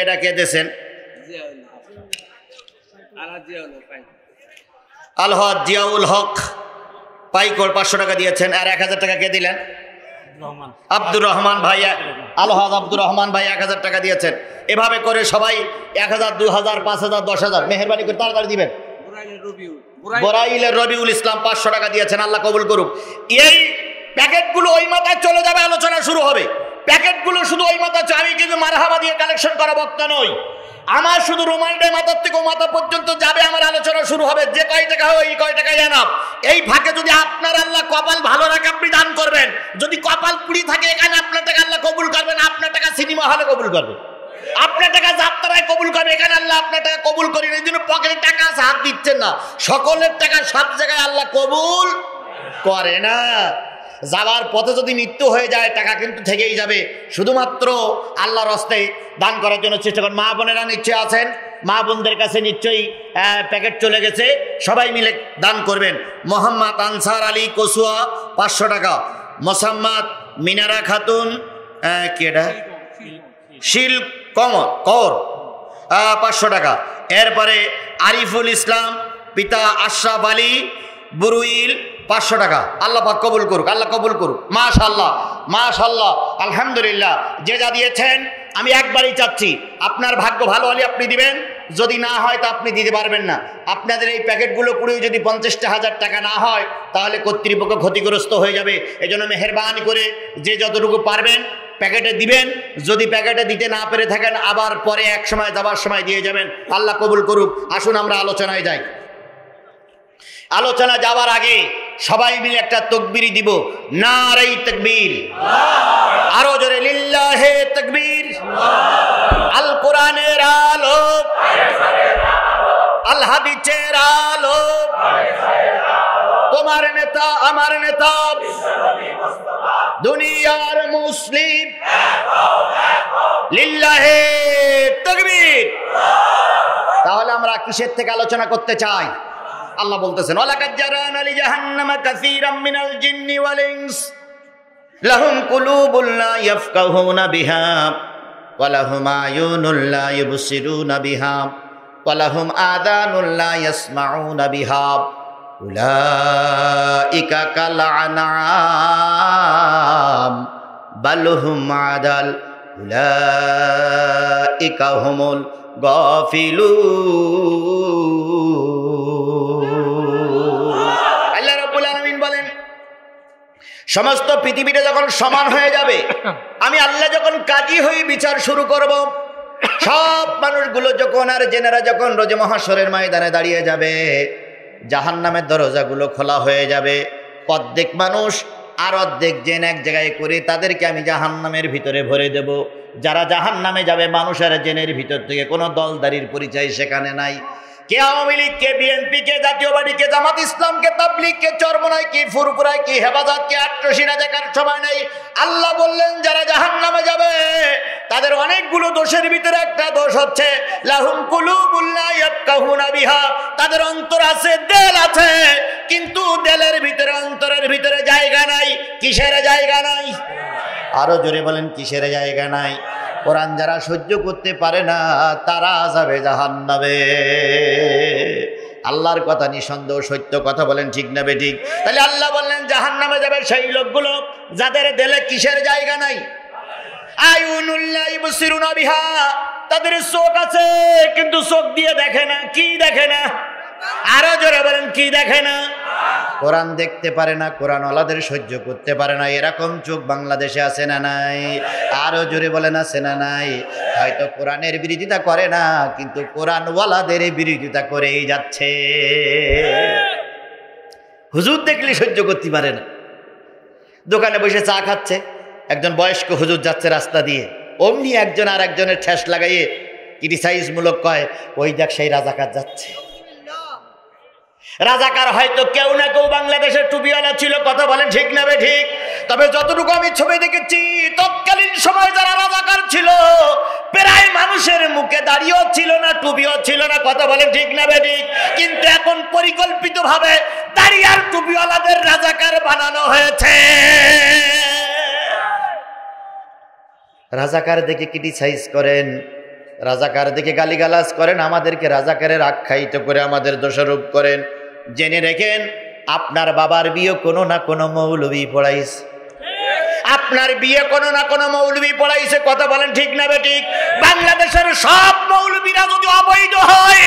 এটা কে দিয়েছেন? আলহাজ জিয়াউল হক পাইকর 500 টাকা দিয়েছেন। আর 1000 টাকা কে দিলেন? আব্দুর রহমান ভাই, আলহাজ আব্দুর রহমান ভাই 1000 টাকা দিয়েছেন। এভাবে করে সবাই 1000, 2000, 5000, 10,000 মেহেরবানি করে তাড়াতাড়ি দিবেন। বরাইলের রবিউল ইসলাম 500 টাকা দিয়েছেন, আল্লাহ কবুল করুক। এই প্যাকেটগুলো ওই মাথায় চলে যাবে, আলোচনা শুরু হবে। প্যাকেটগুলো শুধু ওই মাথা, আমি কিন্তু মারহাবা দিয়ে কালেকশন করা বক্তা নই। আমার শুধু রোমান্ডে মাথার থেকে মাথা পর্যন্ত যাবে, আমার আলোচনা শুরু হবে। যে কয় টাকা হয় ওই কয় টাকাই আনাব। এই ফাঁকে যদি আপনার আল্লাহ কপাল ভালো রাখে, আপনি দান করবেন। যদি কপাল পুড়ি থাকে, এখানে আপনার টাকা আল্লাহ কবুল করবেন, আপনার টাকা সিনেমা হলে কবুল করবে, আপনার টাকা যাত্রায় কবুল করবে, এখানে আল্লাহ আপনার টাকা কবুল করেন। এই জন্য পকেটে টাকা আছে, হাত দিচ্ছেন না। সকলের টাকা সব জায়গায় আল্লাহ কবুল করে না। যাওয়ার পথে যদি মৃত্যু হয়ে যায়, টাকা কিন্তু থেকেই যাবে। শুধুমাত্র আল্লাহর রাস্তায় দান করার জন্য চেষ্টা করেন। মা বোনেরা নিশ্চয়ই আছেন, মা বোনদের কাছে নিশ্চয়ই প্যাকেট চলে গেছে, সবাই মিলে দান করবেন। মোহাম্মদ আনসার আলী কসুয়া 500 টাকা। মোসাম্মদ মিনারা খাতুন কেডা শিল কর 500 টাকা। এরপরে আরিফুল ইসলাম পিতা আশরাফ আলী বুরুইল 500 টাকা। আল্লাহ পাক কবুল করুক, আল্লাহ কবুল করুক। মাশাআল্লাহ, মাশাআল্লাহ, আলহামদুলিল্লাহ। যে যা দিয়েছেন আমি একবারই চাচ্ছি, আপনার ভাগ্য ভালো হলে আপনি দিবেন, যদি না হয় তা আপনি দিতে পারবেন না। আপনাদের এই প্যাকেটগুলো পুরো যদি 50,000 টাকা না হয়, তাহলে কর্তৃপক্ষ ক্ষতিগ্রস্ত হয়ে যাবে। এই জন্য মেহেরবানি করে যে যতটুকু পারবেন প্যাকেটে দিবেন। যদি প্যাকেটে দিতে না পেরে থাকেন, আবার পরে এক সময় যাবার সময় দিয়ে যাবেন। আল্লাহ কবুল করুক। আসুন আমরা আলোচনায় যাই। আলোচনা যাওয়ার আগে সবাই মিলে একটা তাকবীর দিব, নারে তাকবীর। আরো জোরে লিল্লাহে তাকবীর। আল কোরআনের আলো, আল হাদিসের আলো, তোমার নেতা আমার নেতা দুনিয়ার মুসলিম, লিল্লাহে তাকবীর। তাহলে আমরা কিসের থেকে আলোচনা করতে চাই? আল্লাহ বলতেছেন, ওয়ালাকাদ জারানা লি জাহান্নামা কাসীরাম মিনাল জিন্নি ওয়াল ইনস লাহুম কুলুবুন লা ইয়াফকাহুনা বিহা ওয়া লাহুম আয়ুনুন লা ইউবসিরুনা বিহা ওয়া লাহুম আযানুন লা ইয়াসমাউনা বিহা উলাইকা কাল আনআম বাল হুম আদাল উলাইকা হুমুল গাফিলুন। আল্লাহ রাব্বুল আলামিন বলেন, সমস্ত পৃথিবীটা যখন সমান হয়ে যাবে, আমি আল্লাহ যখন কাজী হয়ে বিচার শুরু করব, সব মানুষগুলো যখন আর জেনারা যখন রোজে মহাশরের ময়দানে দাঁড়িয়ে যাবে, জাহান্নামের দরজাগুলো খোলা হয়ে যাবে। অর্ধেক মানুষ আর অর্ধেক জেন এক জায়গায় করে তাদেরকে আমি জাহান্নামের ভিতরে ভরে দেব। যারা জাহান্নামে যাবে, মানুষ আর জেনের ভিতর থেকে কোনো দলদারির পরিচয় সেখানে নাই। কে আওয়ামী লীগ, কে বিএনপি, কে জাতীয় পার্টি, কে জামাত ইসলাম, কে তাবলীগ, কে চরমনাই, কে ফুরফুরাই, কে হেফাজত, কে আট্রসিনা দেখার সময় নেই। আল্লাহ বললেন, যারা জাহান্নামে যাবে তাদের অনেকগুলো দোষের ভিতরে একটা দোষ হচ্ছে লাহুম কুলুবুন লা ইয়াফকাহুনা বিহা, তাদের অন্তর আছে, দিল আছে, কিন্তু দিলের ভিতরে, অন্তরের ভিতরে জায়গা নাই। কিসের জায়গা নাই? আরো জোরে বলেন, কিসের জায়গা নাই? কোরআন যারা সহ্য করতে পারে না, তারা যাবে জাহান্নামে। আল্লাহর কথা নিঃসন্দেহ সত্য কথা, বলেন ঠিক না বেঠিক? তাহলে আল্লাহ বললেন জাহান্নামে যাবে সেই লোকগুলো যাদের দিলে কিসের জায়গা নাই? আয়ুনুল লা ইউবসিরুনা বিহা, তাদের চোখ আছে কিন্তু চোখ দিয়ে দেখে না। কি দেখে না? আরো জোরে বলেন, কি দেখে না? কোরআন দেখতে পারে না, কোরআন ওয়ালাদের সহ্য করতে পারে না, এরকম চোখ বাংলাদেশে আছে না নাই? আরো জোরে বলেন, আছে না নাই? হয়তো কোরআনের বিরোধিতা করে না, কিন্তু কোরআন ওয়ালাদের বিরোধিতা করেই যাচ্ছে। হুজুর দেখলে সহ্য করতে পারে না, দোকানে বসে চা খাচ্ছে, একজন বয়স্ক হুজুর যাচ্ছে রাস্তা দিয়ে, অমনি একজন আর একজনের ঠেস লাগাইয়ে ক্রিটিসাইজ মূলক কয়, ওই দেখ সেই রাজাকার যাচ্ছে। রাজাকার হয়তো কেউ না কেউ বাংলাদেশের টুপিওয়ালা ছিল, কথা বলেন ঠিক না বে ঠিক? তবে যতটুকু আমি ছবি দেখেছি, তৎকালীন সময় যারা রাজাকার ছিল প্রায় মানুষের মুখে দাড়িও ছিল না, টুপিও ছিল না, কথা বলেন ঠিক না বে ঠিক? কিন্তু এখন পরিকল্পিতভাবে দাড়ি আর টুপিওয়ালাদের রাজাকার বানানো হয়েছে। রাজাকার দেখে ক্রিটিসাইজ করেন, রাজাকার দেখে গালিগালাজ করেন, আমাদেরকে রাজাকারের আখ্যায়িত করে আমাদের দোষারোপ করেন। জেনে রেখেন, আপনার বাবার বিয়ে কোনো না কোনো মৌলবি পড়াইছে, আপনার বিয়ে কোনো না কোনো মৌলবি পড়াইছে, কথা বলেন ঠিক না বেঠিক? বাংলাদেশের সব মৌলবিরা যদি অবৈধ হয়,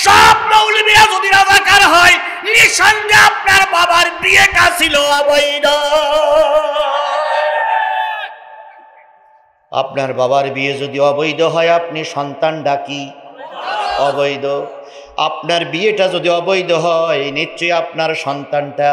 সব মৌলবিরা যদি রাজাকার হয়, নিঃসন্দেহে আপনার বাবার বিয়েটা ছিল অবৈধ। আপনার বাবার বিয়ে যদি অবৈধ হয়, আপনি সন্তান ডাকি অবৈধ। আপনার বিয়েটা যদি অবৈধ হয়, নিশ্চয়ই আপনার সন্তানটা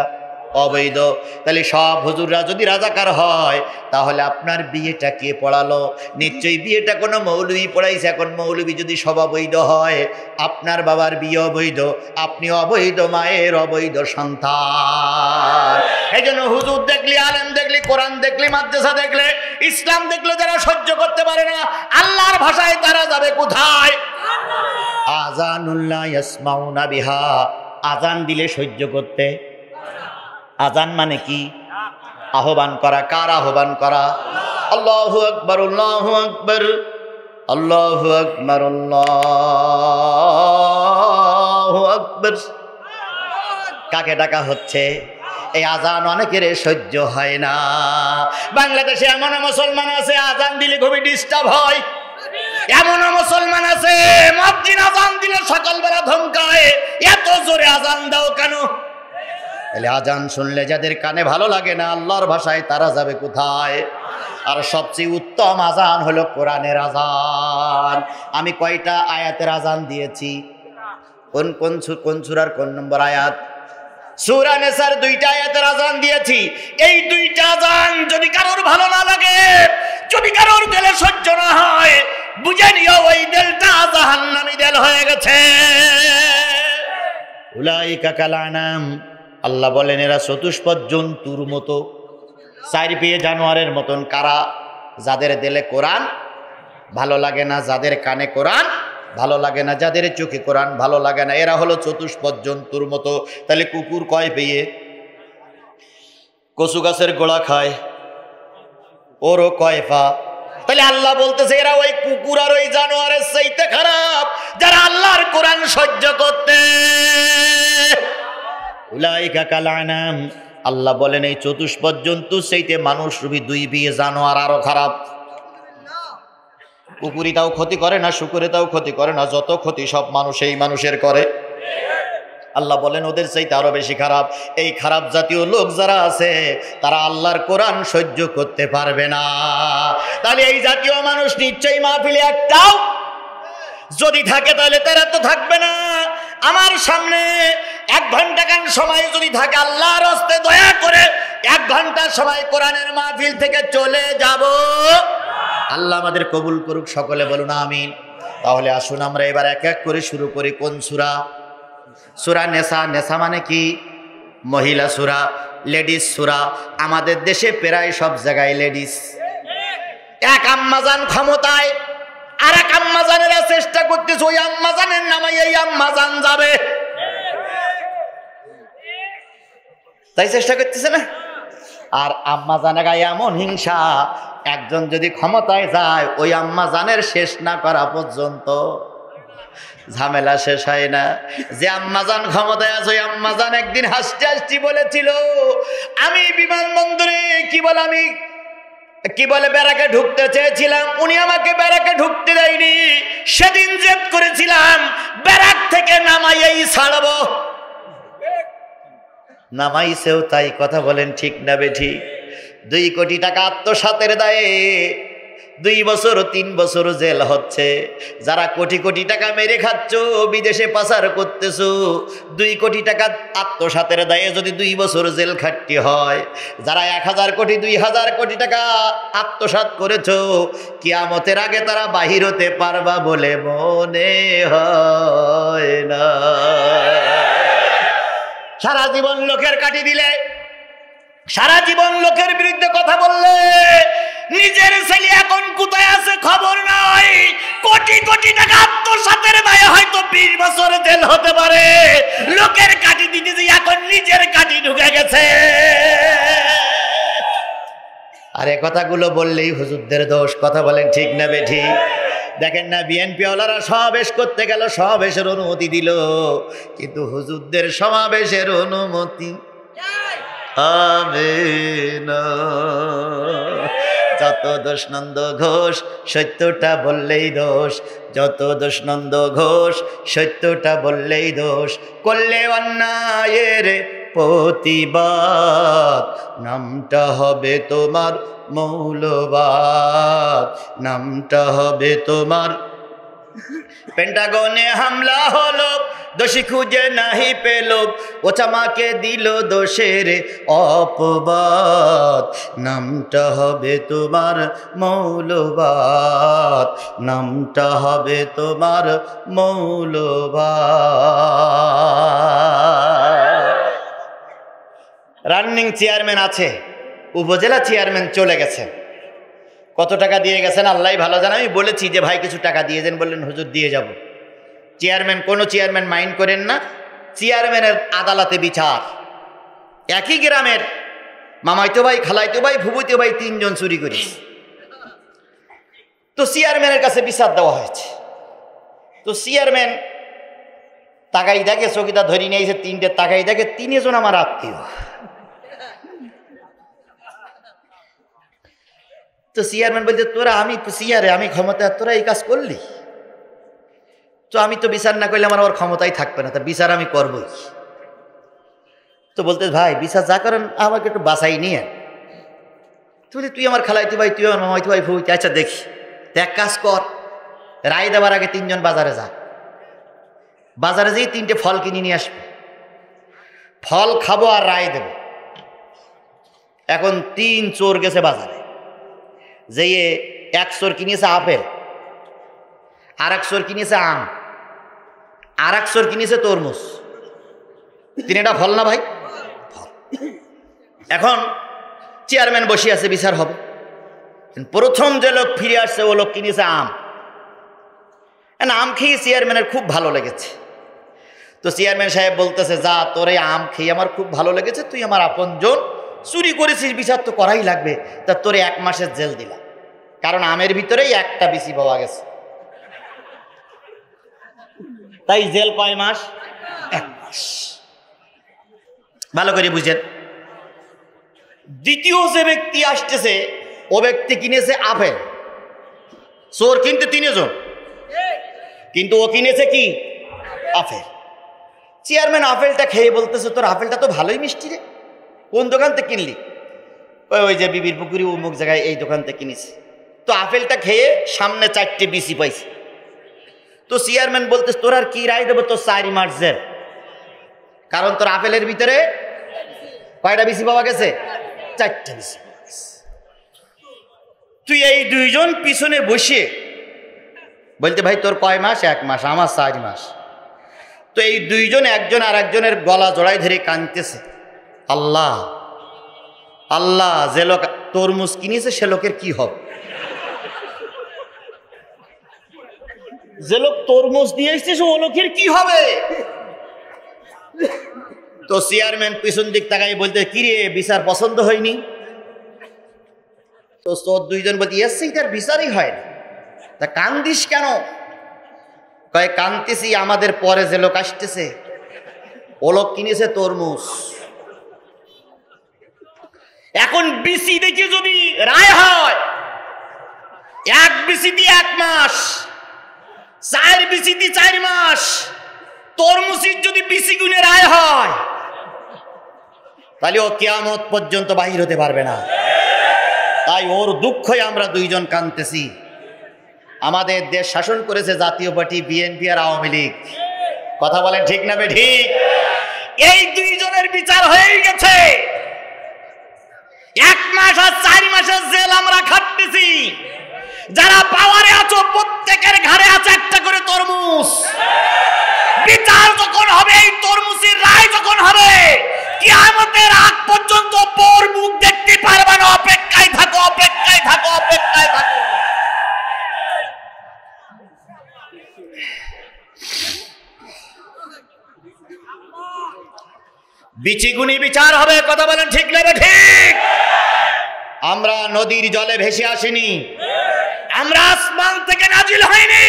অবৈধ। তাহলে সব হুজুররা যদি রাজাকার হয়, তাহলে আপনার বিয়েটা কে পড়ালো? নিশ্চয়ই বিয়েটা কোনো মৌলবি পড়াইছে। এখন মৌলবি যদি সব অবৈধ হয়, আপনার বাবার বিয়ে অবৈধ, আপনি অবৈধ মায়ের অবৈধ সন্তান। এই জন্য হুজুর দেখলি, আলেম দেখলি, কোরআন দেখলি, মাদ্রাসা দেখলে, ইসলাম দেখলে যারা সহ্য করতে পারে না, আল্লাহর ভাষায় তারা যাবে কোথায়? আযানুল্লাহ ইয়াসমাউনা বিহা, আজান দিলে সহ্য করতে। আজান মানে কি? আহ্বান করা। কার আহ্বান করা? আল্লাহু আকবার, আল্লাহু আকবার, আল্লাহু আকবার, আল্লাহু আকবার। কাকে ডাকা হচ্ছে? এই আজান অনেকের সহ্য হয় না। বাংলাদেশে এমন মুসলমান আছে আজান দিলে খুবই ডিস্টার্ব হয়, এমন মুসলমান আছে মুয়াজ্জিন আজান দিলে সকালবেলা ধমকায়, এত জোরে আজান দাও কেন? তাহলে আজান শুনলে যাদের কানে ভালো লাগে না, আল্লাহর ভাষায় তারা যাবে কোথায়? আর সবচেয়ে উত্তম আজান হলো কোরআনের আজান। আমি কয়টা আয়াতের আজান দিয়েছি? কোন সূরার কোন নম্বর আয়াত? সূরা নিসার 2টা আয়াতের আজান দিয়েছি। এই 2টা আজান যদি কারোর ভালো না লাগে, যদি কারোর দিলে সহ্য না হয়, বুঝে নিও ওই দিলটা জাহান্নামী দিল হয়ে গেছে। উলাইকা কালানাম, আল্লাহ বলেন এরা চতুষ্পদ জন্তুর মতো, চার পেয়ে জানোয়ারের মতন। কারা? যাদের দিলে কোরআন ভালো লাগে না, যাদের কানে কোরআন ভালো লাগে না, যাদের চোখে কোরআন ভালো লাগে না, এরা হলো চতুষ্পদ জন্তুর মতো। তাহলে কুকুর কয় পেয়ে? কচু গাছের গোড়া খায়, ওরও কয় পা? তাহলে আল্লাহ বলতেছে এরা ওই কুকুর আর ওই জানোয়ারের চাইতে খারাপ, যারা আল্লাহর কোরআন সহ্য করতে। উলাইকা কালানাম, আল্লাহ বলেন এই চতুষ্পদ জন্তু চাইতে মানুষ রূপী 2 বিয়ে জানোয়ার আরো খারাপ। কুকুরি তাও ক্ষতি করে না, শুকুরে তাও ক্ষতি করে না, যত ক্ষতি সব মানুষ এই মানুষের করে। আল্লাহ বলেন ওদের চাইতে আরো বেশি খারাপ। এই খারাপ জাতীয় লোক যারা আছে, তারা আল্লাহর কোরআন সহ্য করতে পারবে না। তাহলে এই জাতীয় মানুষ নিশ্চয়ই মাহফিলে একটাও যদি থাকে, তাহলে তারা তো থাকবে না। আমার সামনে 1 ঘন্টা গান সময় যদি থাকে, আল্লাহর হস্তে দয়া করে 1 ঘন্টা সময় কোরআনের মাহফিল থেকে চলে যাব। আল্লাহ আমাদের কবুল করুক, সকলে বলুন আমিন। তাহলে আসুন আমরা এবার এক এক করে শুরু করি। কোন সূরা? সূরা নেসা। নেসা মানে কি? মহিলা সূরা, লেডিস সূরা। আমাদের দেশে প্রায় সব জায়গায় লেডিস। এক আম্মাজান ক্ষমতায়, আর এক আম্মাজানেরা চেষ্টা করতেছে ওই আম্মাজানের নামে এই আম্মাজান যাবে, তাই চেষ্টা করতেছে না? আর আম্মাজানের গায়ে এমন হিংসা, একজন যদি ক্ষমতায় যায়, ওই আম্মাজানের শেষ না করা পর্যন্ত ঝামেলা শেষ হয় না। যে আম্মাজান ক্ষমতায় আছে, ওই আম্মাজান একদিন হাসতে হাসতে বলেছিল, আমি বিমানবন্দরে কি বলে, আমি কি বলে ব্যারাকে ঢুকতে চেয়েছিলাম, উনি আমাকে ব্যারাকে ঢুকতে দেয়নি। সেদিন জেদ করেছিলাম ব্যারাক থেকে নামাইয়েই ছাড়বো, নামাইছেও তাই। কথা বলেন ঠিক না বেঠি? 2 কোটি টাকা আত্মসাতের দায়ে 2 বছর 3 বছর জেল হচ্ছে। যারা কোটি কোটি টাকা মেরে খাচ্ছ, বিদেশে পাচার করতেছো, 2 কোটি টাকা আত্মসাতের দায়ে যদি 2 বছর জেল খাটতে হয়, যারা 1000 কোটি 2000 কোটি টাকা আত্মসাৎ করেছো, কিয়ামতের আগে তারা বাহির হতে পারবা বলে মনে হয় না। সারা জীবন লোকের কাটি দিলে, সারা জীবন লোকের বিরুদ্ধে কথা বললে, নিজের ছেলে এখন কোথায় আছে খবর নাই। কোটি কোটি টাকা আত্মসাতের দায়ে হয়তো 20 বছর জেল হতে পারে। লোকের কাটি দিতে যে এখন নিজের কাটি ঢুকে গেছে। আর এই কথাগুলো বললেই হুজুরদের দোষ। কথা বলেন ঠিক না বেঠি? দেখেন না, বিএনপি ওয়ালারা সমাবেশ করতে গেল, সমাবেশের অনুমতি দিল, কিন্তু হুজুরদের সমাবেশের অনুমতি হবে না। যত দোষ নন্দ ঘোষ, সত্যটা বললেই দোষ। যত দোষ নন্দ ঘোষ, সত্যটা বললেই দোষ। করলে অন্যায়ের প্রতিবাদ, নামটা হবে তোমার মৌলবাদ, নামটা হবে তোমার। পেন্টাগনে হামলা হলো, দোষী খুঁজে নাহি পেল, ওচামাকে দিল দোষের অপবাদ, নামটা হবে তোমার মৌলবাদ, নামটা হবে তোমার মৌলবাদ। রানিং চেয়ারম্যান আছে, উপজেলা চেয়ারম্যান চলে গেছে। কত টাকা দিয়ে গেছেন আল্লাহ ভালো জানে। আমি বলেছি যে ভাই কিছু টাকা দিয়ে দেন, বললেন হুজুর দিয়ে যাব। চেয়ারম্যান, কোনো চেয়ারম্যান মাইন্ড করেন না। চেয়ারম্যানের আদালতে বিচার। একই গ্রামের মামাইতো ভাই, খালাইতো ভাই, ফুবুইতো ভাই 3 জন চুরি করেছে। তো চেয়ারম্যানের কাছে বিচার দেওয়া হয়েছে। তো চেয়ারম্যান তাকাই দেখে, চকিটা ধরি নিয়েছে 3টে, তাকাই দেখে 3 জন আমার আত্মীয়। তো চেয়ারম্যান বলতে, তোরা, আমি তো চেয়ারে, আমি ক্ষমতা, তোরা এই কাজ করলি? তো আমি তো বিচার না করলে আমার ক্ষমতাই থাকবে না, তা বিচার আমি করবই। তো বলতে, ভাই বিচার যা করেন আমাকে একটু বাঁচাই নিয়ে। তুই আমার খালাইতে ভাই, তুই আমার মামাইতে ভাই, ফুইতে, আচ্ছা দেখি, এক কাজ কর, রায় দেওয়ার আগে 3 জন বাজারে যা, বাজারে যেই 3টে ফল কিনে নিয়ে আসবে, ফল খাবো আর রায় দেব। এখন 3 চোর গেছে বাজারে, যেয়ে 1 চোর কিনেছে আপেল, আর 1 চোর কিনেছে আম, আর 1 চোর কিনেছে তরমুজ। 3টা ফল না ভাই? ফল। এখন চেয়ারম্যান বসে আছে, বিচার হবে। প্রথম যে লোক ফিরে আসছে ও লোক কিনেছে আম। আম খেয়ে চেয়ারম্যানের খুব ভালো লেগেছে। তো চেয়ারম্যান সাহেব বলতেছে, যা, তোর এই আম খেয়ে আমার খুব ভালো লেগেছে, তুই আমার আপনজন, চুরি করেছিস, বিচার তো করাই লাগবে, তা তোর 1 মাসের জেল দিলাম। কারণ আমের ভিতরেই একটা বিচি পাওয়া গেছে, তাই জেল কয় মাস? 1 মাস। ভালো করে বুঝেন। দ্বিতীয় যে ব্যক্তি আসতেছে, ও ব্যক্তি কিনেছে আপেল। চোর কিনতে 3 জন, কিন্তু ও কিনেছে কি? আপেল। চেয়ারম্যান আপেলটা খেয়ে বলতেছে, তোর আপেলটা তো ভালোই মিষ্টি রে, কোন দোকান থেকে কিনলি? ওই যে বিবির পুকুরি অমুক জায়গায়, এই দোকান থেকে কিনেছি। তো আপেলটা খেয়ে সামনে 4টে বিচি পাইছে। তো চেয়ারম্যান বলতেছে, তোর আর কি রায় দেবো, তোর 4 মাস জেল। কারণ তোর আপেলের ভিতরে কয়টা বিচি পাওয়া গেছে? 4টে বিচি পাওয়া গেছে। তুই এই 2 জন পিছনে বসে বলতে, ভাই তোর কয় মাস? 1 মাস। আমার 4 মাস। তো এই 2 জন একজন আর একজনের গলা জড়াই ধরে কাঁদতেছে, আল্লাহ আল্লাহ, যে লোক তরমুজ কিনেছে সে লোকের কি হবে? যে লোক তরমুজ দিয়ে এসেছে ও লোকের কি হবে? তো চেয়ারম্যান পিছন দিক তাকাই বলতে, কি রে, বিচার পছন্দ হয়নি? তো 2 জন বলতে, এসছে তার বিচারই হয় না, তা কান্দিস কেন? কয়, কান্দিছি আমাদের পরে যে লোক আসতেছে ও লোক কিনেছে তরমুজ। এখন বিসি দেখে যদি রায় হয়, এক বিসিতে 1 মাস, 4 বিসিতে 4 মাস, তরমুজের যদি বিসি গুণে রায় হয়, তাহলে ও কিয়ামত পর্যন্ত বাহির হতে পারবে না। তাই ওর দুঃখে আমরা দুইজন কাঁদতেছি। আমাদের দেশ শাসন করেছে জাতীয় পার্টি বিএনপি আর আওয়ামী লীগ। কথা বলেন ঠিক না ঠিক? এই দুইজনের বিচার হয়ে গেছে। 1 মাস আর 4 মাসের জেল আমরা খাটতেছি। যারা পাওয়ারে আছো প্রত্যেকের ঘরে আছে একটা করে তরমুজ। বিচার যখন হবে, এই তরমুজের রায় যখন হবে, কিয়ামতের আগ পর্যন্ত পর মুখ দেখতে পারবে না। অপেক্ষায় থাকো, অপেক্ষায় থাকো, অপেক্ষায় থাকো। বিচিগুনি বিচার হবে। কথা বলেন ঠিক না ঠিক? আমরা নদীর জলে ভেসে আসিনি, আমরা আসমান থেকে নাজিল হয়নি,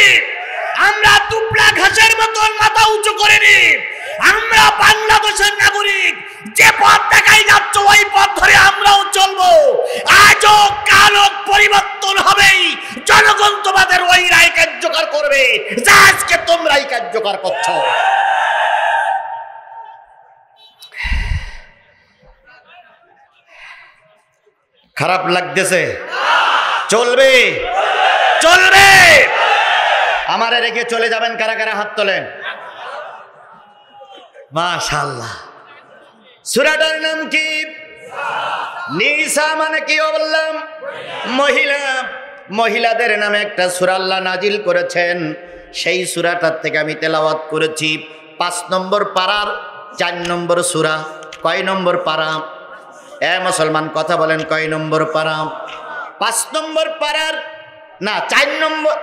আমরা দুবলা ঘাসের মতন মাথা উঁচু করিনি। আমরা বাংলাদেশের নাগরিক। যে পথ দেখাই যাচ্ছ ওই পথ ধরে আমরাও চলবো। আজও কালও পরিবর্তন হবেই। জনগণ তোমাদের ওই রায় কার্যকর করবে যা আজকে তোমরাই কার্যকর করছো। খারাপ লাগতেছে? চলবে, চলবে। আমারে রেখে চলে যাবেন কারা কারা? হাত তোলেন। মাশাআল্লাহ। সূরাটার নাম কি? নিসা। মানে কি বললাম? মহিলা। মহিলাদের নামে একটা সূরা আল্লাহ নাজিল করেছেন। সেই সূরাটার থেকে আমি তেলাওয়াত করেছি। 5 নম্বর পারার 4 নম্বর সূরা। কয় নম্বর পারা? মুসলমান কথা বলেন, কয় নম্বর পারা? 5 নম্বর পারার না 4 নম্বর।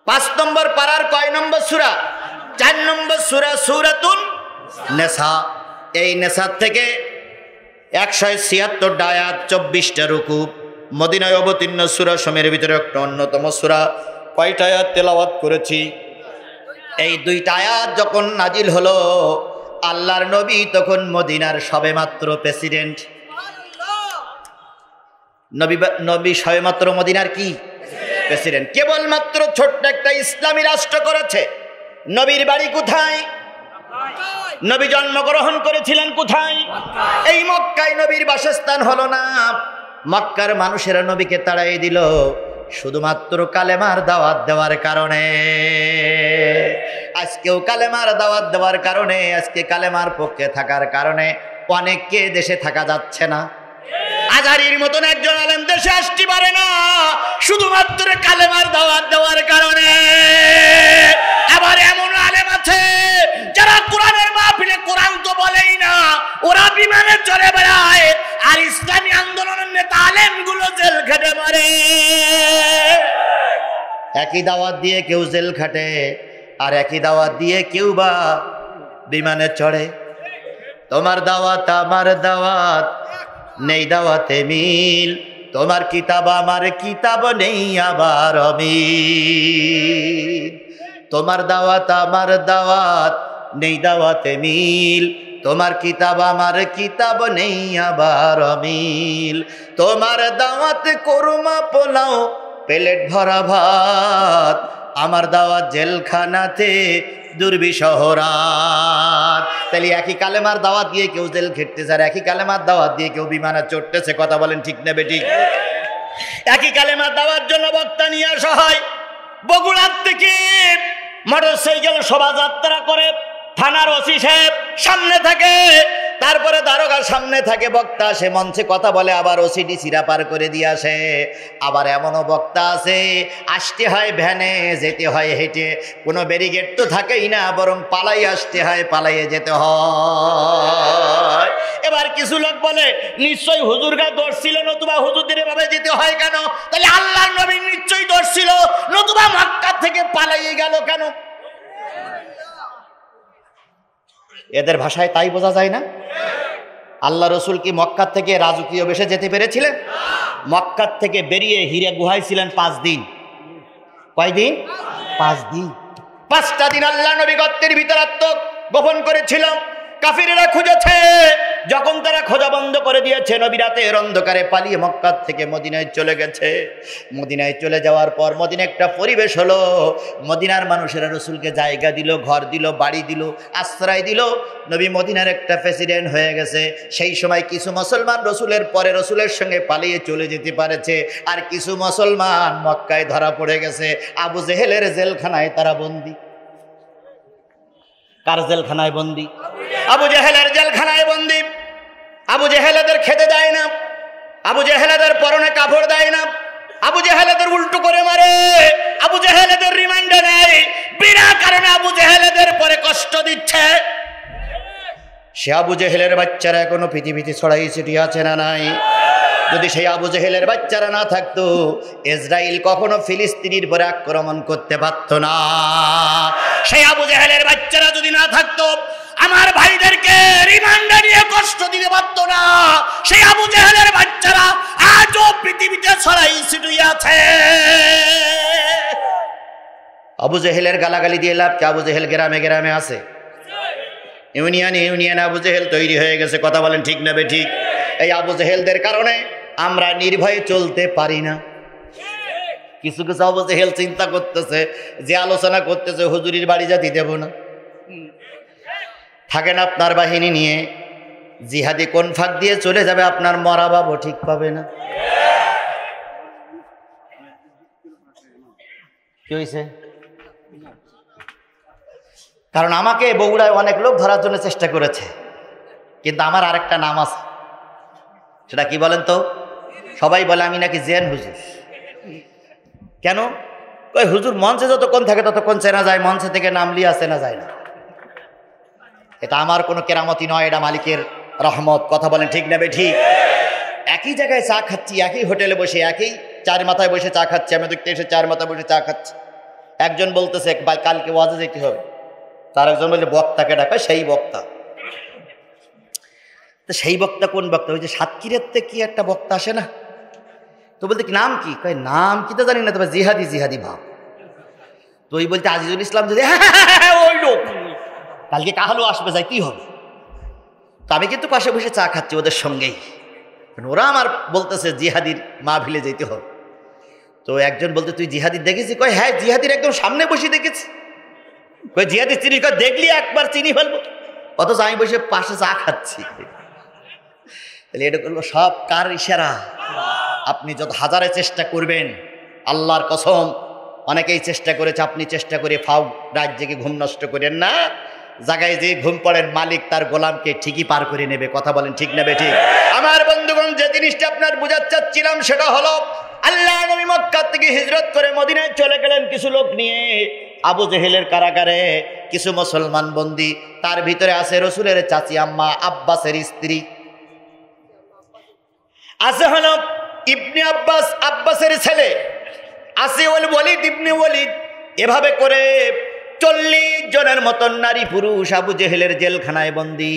5 নম্বর পারার কয় নম্বর সূরা? 4 নম্বর সূরা, সূরাতুন নিসা। এই নিসা থেকে 176টা আয়াত, 24টা রুকু। মদিনায় অবতীর্ণ সূরা সমূহের ভিতরে একটা অন্যতম সূরা। কয়টা আয়াত তেলাওয়াত করেছি? এই 2টা আয়াত যখন নাজিল হলো, আল্লাহর নবী তখন মদিনার সবেমাত্র প্রেসিডেন্ট। নবী সবেমাত্র মদিনার কি প্রেসিডেন্ট। কেবলমাত্র ছোট্ট একটা ইসলামী রাষ্ট্র করেছে। নবীর বাড়ি কোথায়? নবী জন্মগ্রহণ করেছিলেন কোথায়? এই মক্কায়। নবীর বাসস্থান হলো না। মক্কার মানুষেরা নবীকে তাড়াই দিল শুধুমাত্র কালেমার দাওয়াত দেওয়ার কারণে। আজকেও কালেমার দাওয়াত দেওয়ার কারণে, আজকে কালেমার পক্ষে থাকার কারণে অনেককে দেশে থাকা যাচ্ছে না। আজহারীর মতন একজন আলেম দেশে আসতে পারে না শুধুমাত্র কালেমার দাওয়াত দেওয়ার কারণে। আবার এমন আলেম আছে যারা কোরআনের মাহফিলে কোরআন তো বলেই না, ওরা বিমানে চড়ে বেড়ায়, আর ইসলামী আন্দোলনের নেতা আলেমগুলো জেল খেটে মারে। একই দাওয়াত দিয়ে কেউ জেল খাটে, আর একই দাওয়াত দিয়ে কেউ বা বিমানে চড়ে। তোমার দাওয়াত আমার দাওয়াত, নেই দাওয়াতে মিল। তোমার কিতাব আমার কিতাব, নেই আবার অমিল। তোমার দাওয়াত আমার দাওয়াত, নেই দাওয়াতে মিল। তোমার কিতাব আমার কিতাব, নেই আবার অমিল। তোমার দাওয়াত কোরমা পোলাও, প্লেট ভরা ভাত। আমার দাওয়াত জেলখানাতে দুর্বিষহ রাত। তাহলে একই কালেমার দাওয়াত দিয়ে কেউ জেল খেটতেছে, আর একই কালেমার দাওয়াত দিয়ে কেউ বিমানে চড়তেছে। কথা বলেন ঠিক না বেঠিক? একই কালেমার দাওয়ার জন্য বক্তা নিয়ে আসা হয় বগুড়ার থেকে। মোটরসাইকেল শোভাযাত্রা করে, থানার ওসি সাহেব সামনে থাকে, তারপরে দারোগা সামনে থাকে, বক্তা আসে মঞ্চে কথা বলে, আবার ওসিডি সিরা পার করে দিয়ে আসে। আবার এমনও বক্তা আছে আসতে হয় ভ্যানে, যেতে হয় হেঁটে, কোনো ব্যারিকেড তো থাকেই না, বরং পালাই আসতে হয়, পালাইয়ে যেতে হয়। এবার কিছু লোক বলে নিশ্চয়ই হুজুরগা দোষ ছিল, নতুবা হুজুরদের এভাবে যেতে হয় কেন? তাহলে আল্লাহর নবীর নিশ্চয়ই দোষ ছিল, নতুবা মক্কা থেকে পালাইয়ে গেল কেন? এদের ভাষায় তাই বোঝা যায় না? আল্লাহ রসুল কি মক্কা থেকে রাজকীয় বেশে যেতে পেরেছিলেন? মক্কা থেকে বেরিয়ে হীরা গুহায় ছিলেন 5 দিন। কয়দিন? 5 দিন। 5টা দিন আল্লাহ নবী গর্তের ভিতর আত্মগোপন করেছিল। কাফিরেরা খুঁজেছে, যখন তারা খোঁজা বন্ধ করে দিয়েছে, নবী রাতের অন্ধকারে পালিয়ে মক্কা থেকে মদিনায় চলে গেছে। মদিনায় চলে যাওয়ার পর মদিনায় একটা পরিবেশ হলো, মদিনার মানুষেরা রসুলকে জায়গা দিল, ঘর দিল, বাড়ি দিল, আশ্রয় দিল। নবী মদিনার একটা প্রেসিডেন্ট হয়ে গেছে। সেই সময় কিছু মুসলমান রসুলের পরে রসুলের সঙ্গে পালিয়ে চলে যেতে পারেছে, আর কিছু মুসলমান মক্কায় ধরা পড়ে গেছে। আবু জেহেলের জেলখানায় তারা বন্দী। কার জেলখানায় বন্দী? আবু জেহেলের জেলখানায় বন্দী। আবু জেহেলেদের খেতে দেয় না, আবু জেহেলেদের পরনে কাপড় দেয় না, আবু জেহেলেদের উল্টো করে মারে, আবু জেহেলেদের রিমান্ডে নেয়, বিনা কারণে আবু জেহেলেদের পরে কষ্ট দিচ্ছে। সে আবু জেহেলের বাচ্চারা এখনো পৃথিবীতে ছড়াই ছিটিয়ে আছে না নাই? যদি সেই আবু জেহেলের বাচ্চারা না থাকতো, ইসরাইল কখনো ফিলিস্তিনির পরে আক্রমণ করতে পারত না। সেই আবু জেহেলের বাচ্চারা যদি না থাকতো, আমার ভাইদেরকে রিমান্ডে নিয়ে কষ্ট দিতে পারত না। সেই আবু জেহেলের বাচ্চারা আজও পৃথিবীতে ছড়াই ছিটিয়ে আছে। আবু জেহেলের গালাগালি দিয়ে লাভ কি? আবু জেহেল গ্রামে গ্রামে আছে, ইউনিয়নে ইউনিয়নে আবু জেহেল তৈরি হয়ে গেছে। কথা বলেন ঠিক না বেঠিক? এই আবু জেহেলদের কারণে আমরা নির্ভয়ে চলতে পারি না। কিছু কিছু আবু জেহেল চিন্তা করতেছে, যে আলোচনা করতেছে হুজুরির বাড়ি জাতি দেব না। থাকেন আপনার বাহিনী নিয়ে, জিহাদি কোন ফাঁক দিয়ে চলে যাবে আপনার মরা বাবু ঠিক পাবে না। কি হয়েছে? কারণ আমাকে বগুড়ায় অনেক লোক ধরার জন্য চেষ্টা করেছে, কিন্তু আমার আরেকটা নাম আছে। সেটা কি বলেন তো? সবাই বলে আমি নাকি জেন হুজুর। কেন? কই হুজুর মঞ্চে যতক্ষণ থাকে ততক্ষণ চেনা যায়, মঞ্চে থেকে নাম লিয়া চেনা যায় না। এটা আমার কোনো কেরামতি নয়, এটা মালিকের রহমত। কথা বলেন ঠিক না ঠিক? একই জায়গায় চা খাচ্ছি, একই হোটেলে বসে, একই চার মাথায় বসে চা খাচ্ছি। আমি দেখতে এসে চার মাথায় বসে চা খাচ্ছি। একজন বলতেছে কালকে ওয়াজে যেতে হবে, তার একজন বলছে বক্তাকে ডাকা, সেই বক্তা। তো সেই বক্তা কোন বক্তা? ওই যে সাতক্ষীরাতে কি একটা বক্তা আসে না, তো বলতে কি নাম কি? কয় নাম কি তো জানি না, তবে জিহাদি জিহাদি ভাব। তো ওই বলতে আজিজুল ইসলাম যদি ওই লোক কালকে কাহালো আসবে, যাইতেই হবে। তো আমি কিন্তু পাশে বসে চা খাচ্ছি ওদের সঙ্গেই, ওরা আমার বলতেছে জিহাদির মাহফিলে যেতে হবে। তো একজন বলতে তুই জিহাদির দেখেছি? কয় হ্যাঁ, জিহাদির একদম সামনে বসে দেখেছি। কই জিহাদির চিনি? কয় দেখলি একবার চিনি ফেলবো, অথচ আমি বসে পাশে চা খাচ্ছি। তাহলে এটা করলো সব কার ইশারা? আপনি যত হাজারে চেষ্টা করবেন, আল্লাহর কসম অনেকেই চেষ্টা করেছে, আপনি চেষ্টা করে ফাউ রাত জেগে ঘুম নষ্ট করেন না। জায়গায় যে ঘুম পড়েন, মালিক তার গোলামকে ঠিকই পার করে নেবে। কথা বলেন ঠিক নেবে ঠিক? আমার বন্ধুগণ, যে জিনিসটা আপনার বোঝাতে চাচ্ছিলাম সেটা হলো, আল্লাহ নবী মক্কা থেকে হিজরত করে মদিনায় চলে গেলেন কিছু লোক নিয়ে। আবু জেহেলের কারাগারে কিছু মুসলমান বন্দী, তার ভিতরে আছে রসুলের চাচি আম্মা আব্বাসের স্ত্রী, আছে হলো ইবনে আব্বাস আব্বাসের ছেলে, আছে ওয়ালিদ ইবনে ওয়ালিদ। এভাবে করে 40 জনের মতন নারী পুরুষ আবু জেহেলের জেলখানায় বন্দী।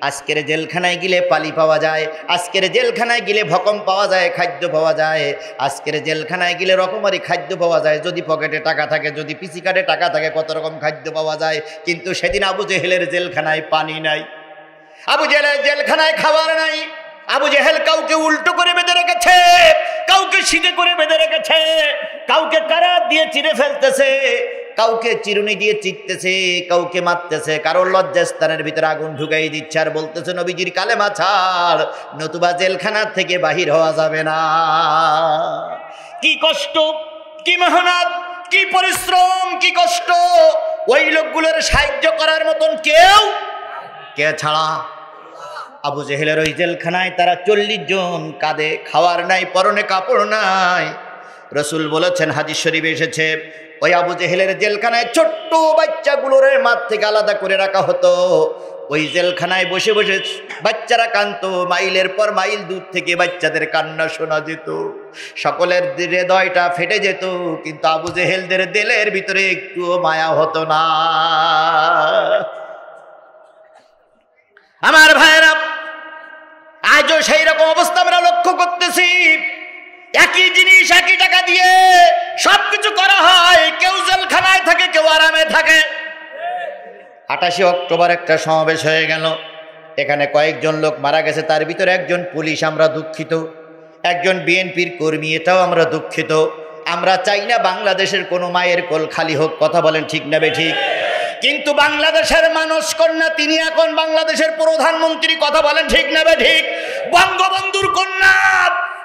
আজকের জেলখানায় গেলে পালি পাওয়া যায়, আজকের জেলখানায় গেলে ভকম পাওয়া যায়, খাদ্য পাওয়া যায়, আজকের জেলখানায় গেলে রকমারি খাদ্য পাওয়া যায়। যদি পকেটে টাকা থাকে, যদি পিসি কার্ডে টাকা থাকে, কত রকম খাদ্য পাওয়া যায়। কিন্তু সেদিন আবু জেহেলের জেলখানায় পানি নাই, আবু জেহেলের জেলখানায় খাবার নাই। আবু জেহেল কাউকে উল্টো করে বেঁধে রেখেছে, কাউকে সিধে করে বেঁধে রেখেছে, কাউকে কারাত দিয়ে চিরে ফেলতেছে, কাউকে চিরুনি দিয়ে চিরতেছে, কাউকে মারতেছে, কারোর লজ্জাস্থানের ভিতরে আগুন ঢুকাই দিচ্ছে, আর বলতেছে নবীজির কালেমা ছাড়, নতুবা জেলখানার থেকে বাহির হওয়া যাবে না। কি কষ্ট, কি মেহনত, কি পরিশ্রম, কি কষ্ট! ওই লোকগুলোর সাহায্য করার মতন কেউ কে ছাড়া? আবু জেহেলের ওই জেলখানায় তারা 40 জন কাঁদে, খাওয়ার নাই, পরনে কাপড় নাই। রসুল বলেছেন, হাদিস শরীফে এসেছে, ওই আবু জেহেলের জেলখানায় ছোট্ট বাচ্চাগুলোর মাঠ থেকে আলাদা করে রাখা হতো। ওই জেলখানায় বসে বসে বাচ্চারা কাঁদতো, মাইলের পর মাইল দূর থেকে বাচ্চাদের কান্না শোনা যেত, সকলের হৃদয়টা ফেটে যেত, কিন্তু আবু জেহেলদের দিলের ভিতরে একটুও মায়া হতো না। আমার ভাইয়েরা, আজও সেই রকম অবস্থা আমরা লক্ষ্য করতেছি। একই জিনিস একই টাকা দিয়ে সবকিছু করা হয়, কেউ জেলখানায় থাকে, কেউ আরামে থাকে। 28 অক্টোবর একটা সমাবেশ হয়ে গেল, এখানে কয়েকজন লোক মারা গেছে, তার ভিতরে একজন পুলিশ, আমরা দুঃখিত। একজন বিএনপির কর্মী, এটাও আমরা দুঃখিত। আমরা চাই না বাংলাদেশের কোনো মায়ের কোল খালি হোক, কথা বলেন ঠিক না বেঠিক? কিন্তু বাংলাদেশের মানুষ কন্যা, তিনি এখন বাংলাদেশের প্রধানমন্ত্রী, কথা বলেন ঠিক না বেঠিক? বঙ্গবন্ধুর কন্যা,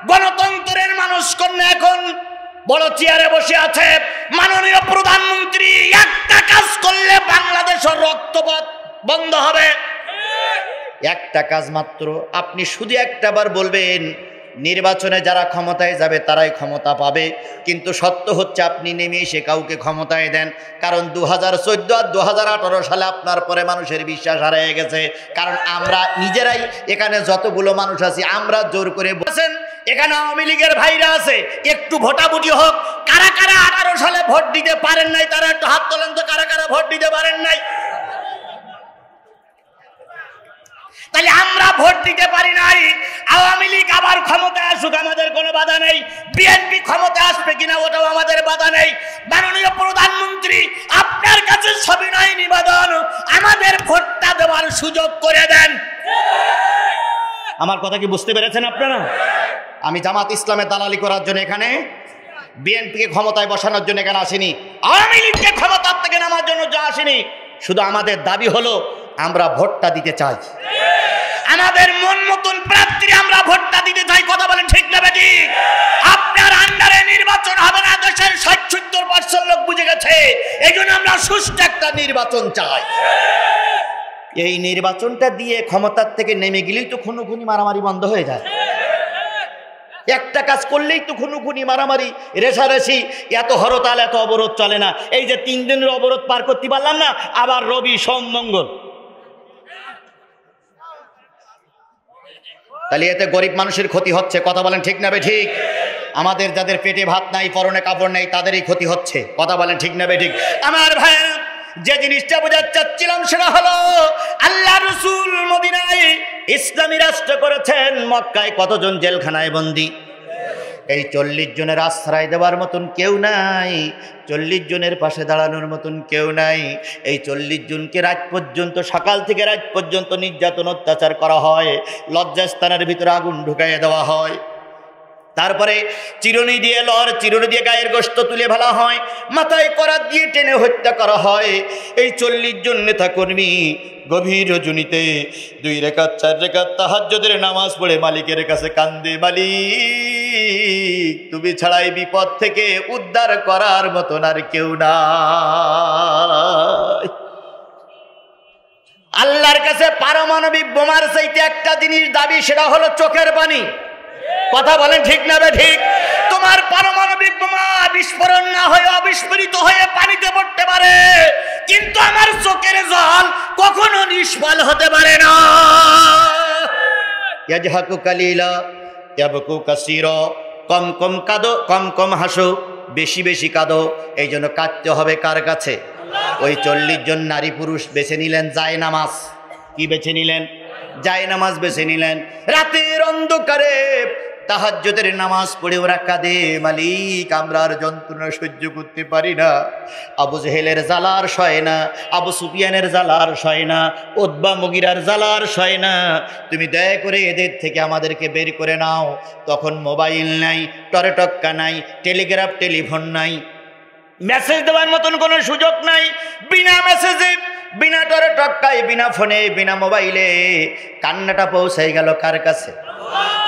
গণতন্ত্রের মানুষ কন্যা এখন বড় চেয়ারে বসে আছে। মাননীয় প্রধানমন্ত্রী একটা কাজ করলে বাংলাদেশের রক্তপাত বন্ধ হবে। একটা কাজ মাত্র, আপনি শুধু একটাবার বলবেন, নির্বাচনে যারা ক্ষমতায় যাবে তারাই ক্ষমতা পাবে। কিন্তু সত্য হচ্ছে আপনি নেমে এসে কাউকে ক্ষমতায় দেন, কারণ 2014 আর 2018 সালে আপনার পরে মানুষের বিশ্বাস হারিয়ে গেছে। কারণ আমরা নিজেরাই এখানে যতগুলো মানুষ আছি, আমরা জোর করে বলছেন, এখানে আওয়ামী লীগের ভাইরা আছে, একটু ভোটাভুটি হোক। কারা কারা 18 সালে ভোট দিতে পারেন নাই, তারা একটু হাত তোলেন তো, কারা কারা ভোট দিতে পারেন নাই? তাহলে আমরা ভোট দিতে পারি নাই, আওয়ামী লীগ আবার ক্ষমতায় আসুক, আমাদের কোনো বাধা নেই। বিএনপি ক্ষমতা আসবে কিনা ওটাও আমাদের বাধা নেই। মাননীয় প্রধানমন্ত্রী, আপনার কাছে সবিনয় নিবেদন, আমাদের ভোটটা দেওয়ার সুযোগ করে দেন। আমার কথা কি বুঝতে পেরেছেন আপনারা? আমি জামাত ইসলামের দালালি করার জন্য এখানে, বিএনপিকে ক্ষমতায় বসানোর জন্য এখানে আসিনি, আওয়ামী লীগকে ক্ষমতার থেকে নামার জন্য যা আসিনি। শুধু আমাদের দাবি হলো আমরা ভোটটা দিতে চাই, আমাদের মন মতন প্রার্থী আমরা ভোটটা দিতে চাই, কথা বলেন ঠিক না বেঠিক? আপনার আন্ডারে নির্বাচন হবে না, দেশের 70% লোক বুঝে গেছে। এই জন্য আমরা সুষ্ঠু একটা নির্বাচন চাই। এই নির্বাচনটা দিয়ে ক্ষমতার থেকে নেমে গেলেই তো খুনোখুনি মারামারি বন্ধ হয়ে যায়। একটা কাজ করলেই তো খুনোখুনি মারামারি রেশারেশি, এত হরতাল, এত অবরোধ চলে না। এই যে 3 দিনের অবরোধ পার করতে পারলাম না, আবার রবি সোম মঙ্গল, তাহলে এতে গরিব মানুষের ক্ষতি হচ্ছে, কথা বলেন ঠিক না বেঠিক? আমাদের যাদের পেটে ভাত নাই, পরনে কাপড় নেই, তাদেরই ক্ষতি হচ্ছে, কথা বলেন ঠিক না বেঠিক? আমার ভাইয়েরা, যে জিনিসটা বোঝাতে চাচ্ছিলাম সেটা হলো, আল্লাহ রাসূল মদিনায় ইসলামী রাষ্ট্র করেছেন, মক্কায় কতজন জেলখানায় বন্দী? এই 40 জনের আশ্রয় দেওয়ার মতন কেউ নাই, 40 জনের পাশে দাঁড়ানোর মতন কেউ নাই। এই 40 জনকে রাত পর্যন্ত, সকাল থেকে রাত পর্যন্ত নির্যাতন অত্যাচার করা হয়, লজ্জাস্থানের ভিতরে আগুন ঢুকাইয়ে দেওয়া হয়, তারপরে চিরুনি দিয়ে চিরুনি দিয়ে গায়ের গোশত তুলে ফেলা হয়, মাথায় করাত দিয়ে টেনে হত্যা করা হয়। এই 40 জন নেতা কর্মী গভীর রজনীতে 2 রাকাত 4 রাকাত তাহাজ্জুদের নামাজ পড়ে মালিকের কাছে কান্দে, মালিক তুমি ছাড়াই বিপদ থেকে উদ্ধার করার মতন আর কেউ নাই। আল্লাহর কাছে পারমাণবিক বোমার চাইতে একটা জিনিস দাবি, সেটা হলো চোখের পানি, কথা বলেন ঠিক না বেঠিক? তোমার পারমাণবিক বোমা বিস্ফোরণ না হয়ে অবিস্ফোরিত হয়ে পানিতে পড়তে পারে, কিন্তু আমার চোখের জল কখনো নিষ্ফল হতে পারে না। ইয়াজহাকু কালিলা ইয়াবকু কাসীরা, কম কম কাঁদো, কম কম হাসো, বেশি বেশি কাঁদো। এই জন্য কাঁদতে হবে কার কাছে? ওই 40 জন নারী পুরুষ বেছে নিলেন জায়নামাজ। কি বেছে নিলেন? জায়নামাজ বেছে নিলেন। রাতের অন্ধকারে তাহাজ্জুদের নামাজ পড়ে ওরা কাঁদে, মালিক আমরা আর যন্ত্রণা সহ্য করতে পারি না। আবু জেহেলের জ্বালার সয় না, আবু সুফিয়ানের জ্বালার সয় না, উতবা মুগিরার জ্বালার সয় না, তুমি দয়া করে এদের থেকে আমাদেরকে বের করে নাও। তখন মোবাইল নাই, টরেটক্কা নাই, টেলিগ্রাফ টেলিফোন নাই, মেসেজ দেওয়ার মতন কোনো সুযোগ নাই। বিনা মেসেজে, বিনা টরেটক্কায়, বিনা ফোনে, বিনা মোবাইলে কান্নাটা পৌঁছাই গেল কার কাছে?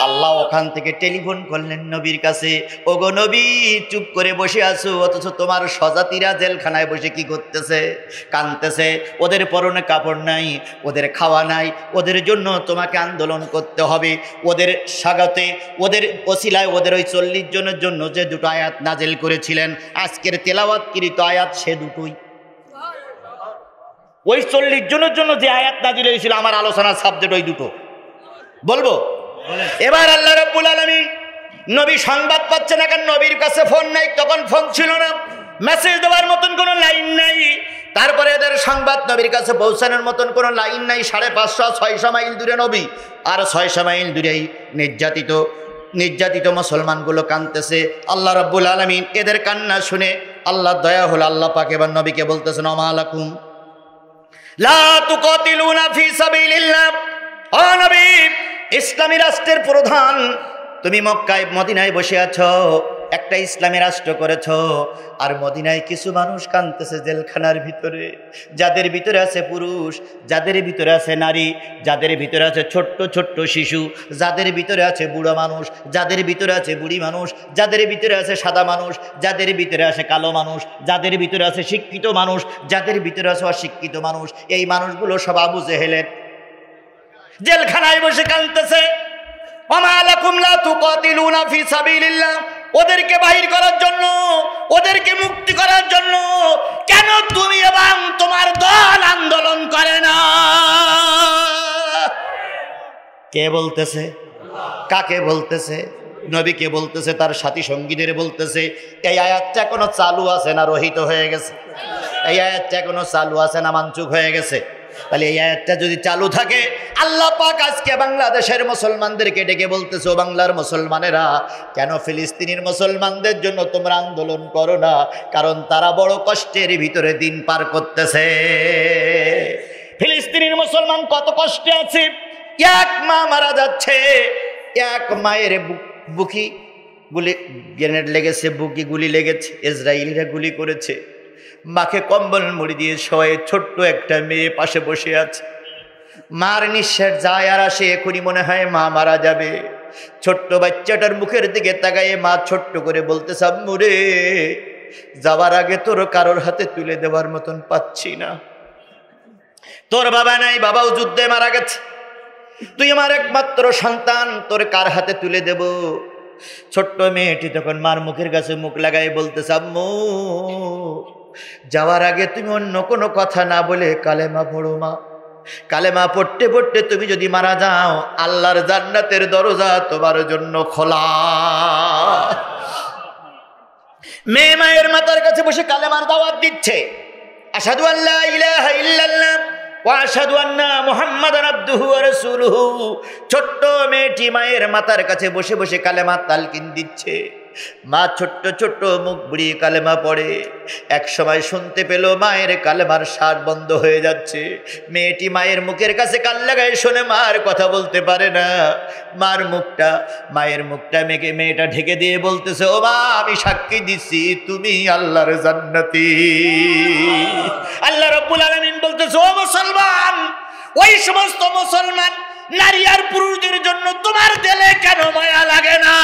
আল্লাহ ওখান থেকে টেলিফোন করলেন নবীর কাছে, ওগো নবী চুপ করে বসে আছো, অথচ তোমার স্বজাতিরা জেলখানায় বসে কি করতেছে? কাঁদতেছে, ওদের পরনে কাপড় নাই, ওদের খাওয়া নাই, ওদের জন্য তোমাকে আন্দোলন করতে হবে। ওদের স্বাগতে, ওদের ওসিলায়, ওদের ওই 40 জনের জন্য যে 2টো আয়াত নাজেল করেছিলেন, আজকের তেলাওয়াতকৃত আয়াত সে 2টোই। ওই 40 জনের জন্য যে আয়াত নাজিল হয়েছিল, আমার আলোচনার সাবজেক্ট ওই 2টো বলবো। এবার আল্লাহ রাব্বুল আলামিন, নবী সংবাদ পাচ্ছেন, এখন নবীর কাছে ফোন নাই, তখন ফোন ছিল না, মেসেজ দেওয়ার মতন কোনো লাইন নাই, তারপরে এদের সংবাদ নবীর কাছে পৌঁছানোর মতন কোনো লাইন নাই। 550-600 মাইল দূরে নবী, আর 600 মাইল দূরেই নির্যাতিত মুসলমানগুলো কাঁদতেছে। আল্লাহ রাব্বুল আলামিন এদের কান্না শুনে আল্লাহ দয়া হলো, আল্লাহ পাক এবার নবীকে বলতেছেন, ওমা লাকুম লা তুকাতিলুনা ফি সাবিলিল্লাহ, ও নবী, ইসলামী রাষ্ট্রের প্রধান, তুমি মক্কায় মদিনায় বসে আছো, একটা ইসলামী রাষ্ট্র করেছ, আর মদিনায় কিছু মানুষ কাঁদতেছে জেলখানার ভিতরে, যাদের ভিতরে আছে পুরুষ, যাদের ভিতরে আছে নারী, যাদের ভিতরে আছে ছোট্ট ছোট্ট শিশু, যাদের ভিতরে আছে বুড়ো মানুষ, যাদের ভিতরে আছে বুড়ি মানুষ, যাদের ভিতরে আছে সাদা মানুষ, যাদের ভিতরে আছে কালো মানুষ, যাদের ভিতরে আছে শিক্ষিত মানুষ, যাদের ভিতরে আছে অশিক্ষিত মানুষ। এই মানুষগুলো সব আবু জেহেলের জেলখানায় বসে কাঁদতেছে। ওমা লাকুম লা তুকাতিলুনা ফি সাবিলিল্লাহ, ওদেরকে বাহির করার জন্য, ওদেরকে মুক্তি করার জন্য কেন তুমি এবং তোমার দল আন্দোলন করে না? কে বলতেছে? কাকে বলতেছে? নবীকে বলতেছে, তার সাথী সঙ্গীদের বলতেছে। এই আয়াতটা এখনো চালু আছে না রহিত হয়ে গেছে? এই আয়াতটা এখনো চালু আছে না মানচুক হয়ে গেছে? তাহলে এই আয়াতটা যদি চালু থাকে, আল্লাহ পাক আজকে বাংলাদেশের মুসলমানদেরকে ডেকে বলতেছে, ও বাংলার মুসলমানেরা, কেন ফিলিস্তিনের মুসলমানদের জন্য তোমরা আন্দোলন করো না? কারণ তারা বড় কষ্টের ভিতরে দিন পার করতেছে। ফিলিস্তিনের মুসলমান কত কষ্টে আছে। এক মা মারা যাচ্ছে, এক মায়ের বুকি গুলি গ্রেনেড লেগেছে, বুকি গুলি লেগেছে, ইসরায়েলিরা গুলি করেছে। মাকে কম্বল মুড়ি দিয়ে শোয়ে, ছোট্ট একটা মেয়ে পাশে বসে আছে। মার নিঃশ্বাস যায় আর আসে, এখনই মনে হয় মা মারা যাবে। ছোট্ট বাচ্চাটার মুখের দিকে তাকায়ে মা ছোট্ট করে বলতেছে, আম্মু রে, যাওয়ার আগে তোর কারোর হাতে তুলে দেওয়ার মতন পাচ্ছি না। তোর বাবা নাই, বাবাও যুদ্ধে মারা গেছে, তুই আমার একমাত্র সন্তান, তোর কার হাতে তুলে দেব? ছোট্ট মেয়েটি তখন মার মুখের কাছে মুখ লাগাই বলতেছে, আম্মু, যাওয়ার আগে তুমি অন্য কোনো কথা না বলে কালেমা পড়ো মা। কালেমা পড়তে পড়তে তুমি যদি মারা যাও, আল্লাহর জান্নাতের দরজা তোমার জন্য খোলা। মেয়ে মায়ের মাতার কাছে বসে কালেমার দাওয়াত দিচ্ছে, আশহাদু আল্লা ইলাহা ইল্লাল্লাহ ওয়া আশহাদু আন্না মুহাম্মাদান আবদুহু ওয়া রাসূলুহু। ছোট্ট মেয়েটি মায়ের মাতার কাছে বসে বসে কালেমা তালকিন দিচ্ছে। মা ছোট্ট ছোট্ট মুখ বুড়িয়ে কালেমা পড়ে। এক সময় শুনতে পেল মায়ের কালেমার শ্বাস বন্ধ হয়ে যাচ্ছে। মেয়েটি মায়ের মুখের কাছে কান লাগায় শোনে, মার কথা বলতে পারে না। মায়ের মুখটা মেয়েটা ঢেকে দিয়ে বলতেছে, ও মা, আমি সাক্ষী দিচ্ছি তুমি আল্লাহর জান্নাতি। আল্লাহ রাব্বুল আলামিন বলতেছে, ও মুসলমান, ওই সমস্ত মুসলমান নারী আর পুরুষদের জন্য তোমার দিলে কেন মায়া লাগে না?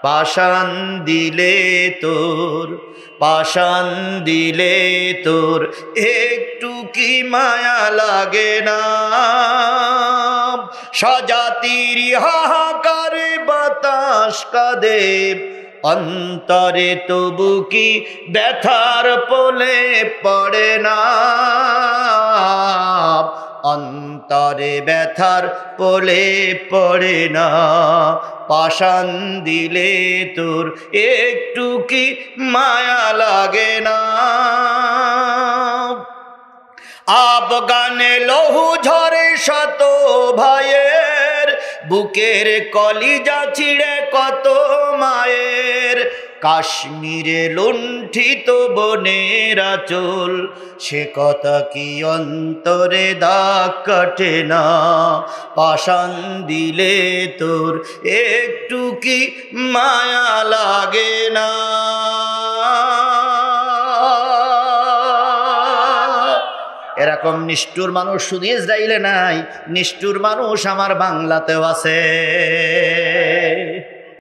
পাষাণ দিলে তোর একটু কি মায়া লাগে না? স্বজাতির হাহাকার বাতাস কাঁদে, অন্তরে তবু কি ব্যথার পোলে পড়ে না? অন্তরে ব্যথার পোলে পড়ে না? পাষাণ দিলে তোর একটু কি মায়া লাগে না? আফগানে লহু ঝরে শত ভাইয়ের, বুকের কলিজা ছিঁড়ে কত মায়ের। কাশ্মীরে লুণ্ঠিত বনের আঁচল, সে কথা কি অন্তরে দাগ কাটে না? পাষাণ দিলে তোর একটু কি মায়া লাগে না? এরকম নিষ্ঠুর মানুষ শুধু ইসরায়েলে নাই, নিষ্ঠুর মানুষ আমার বাংলাতেও আছে।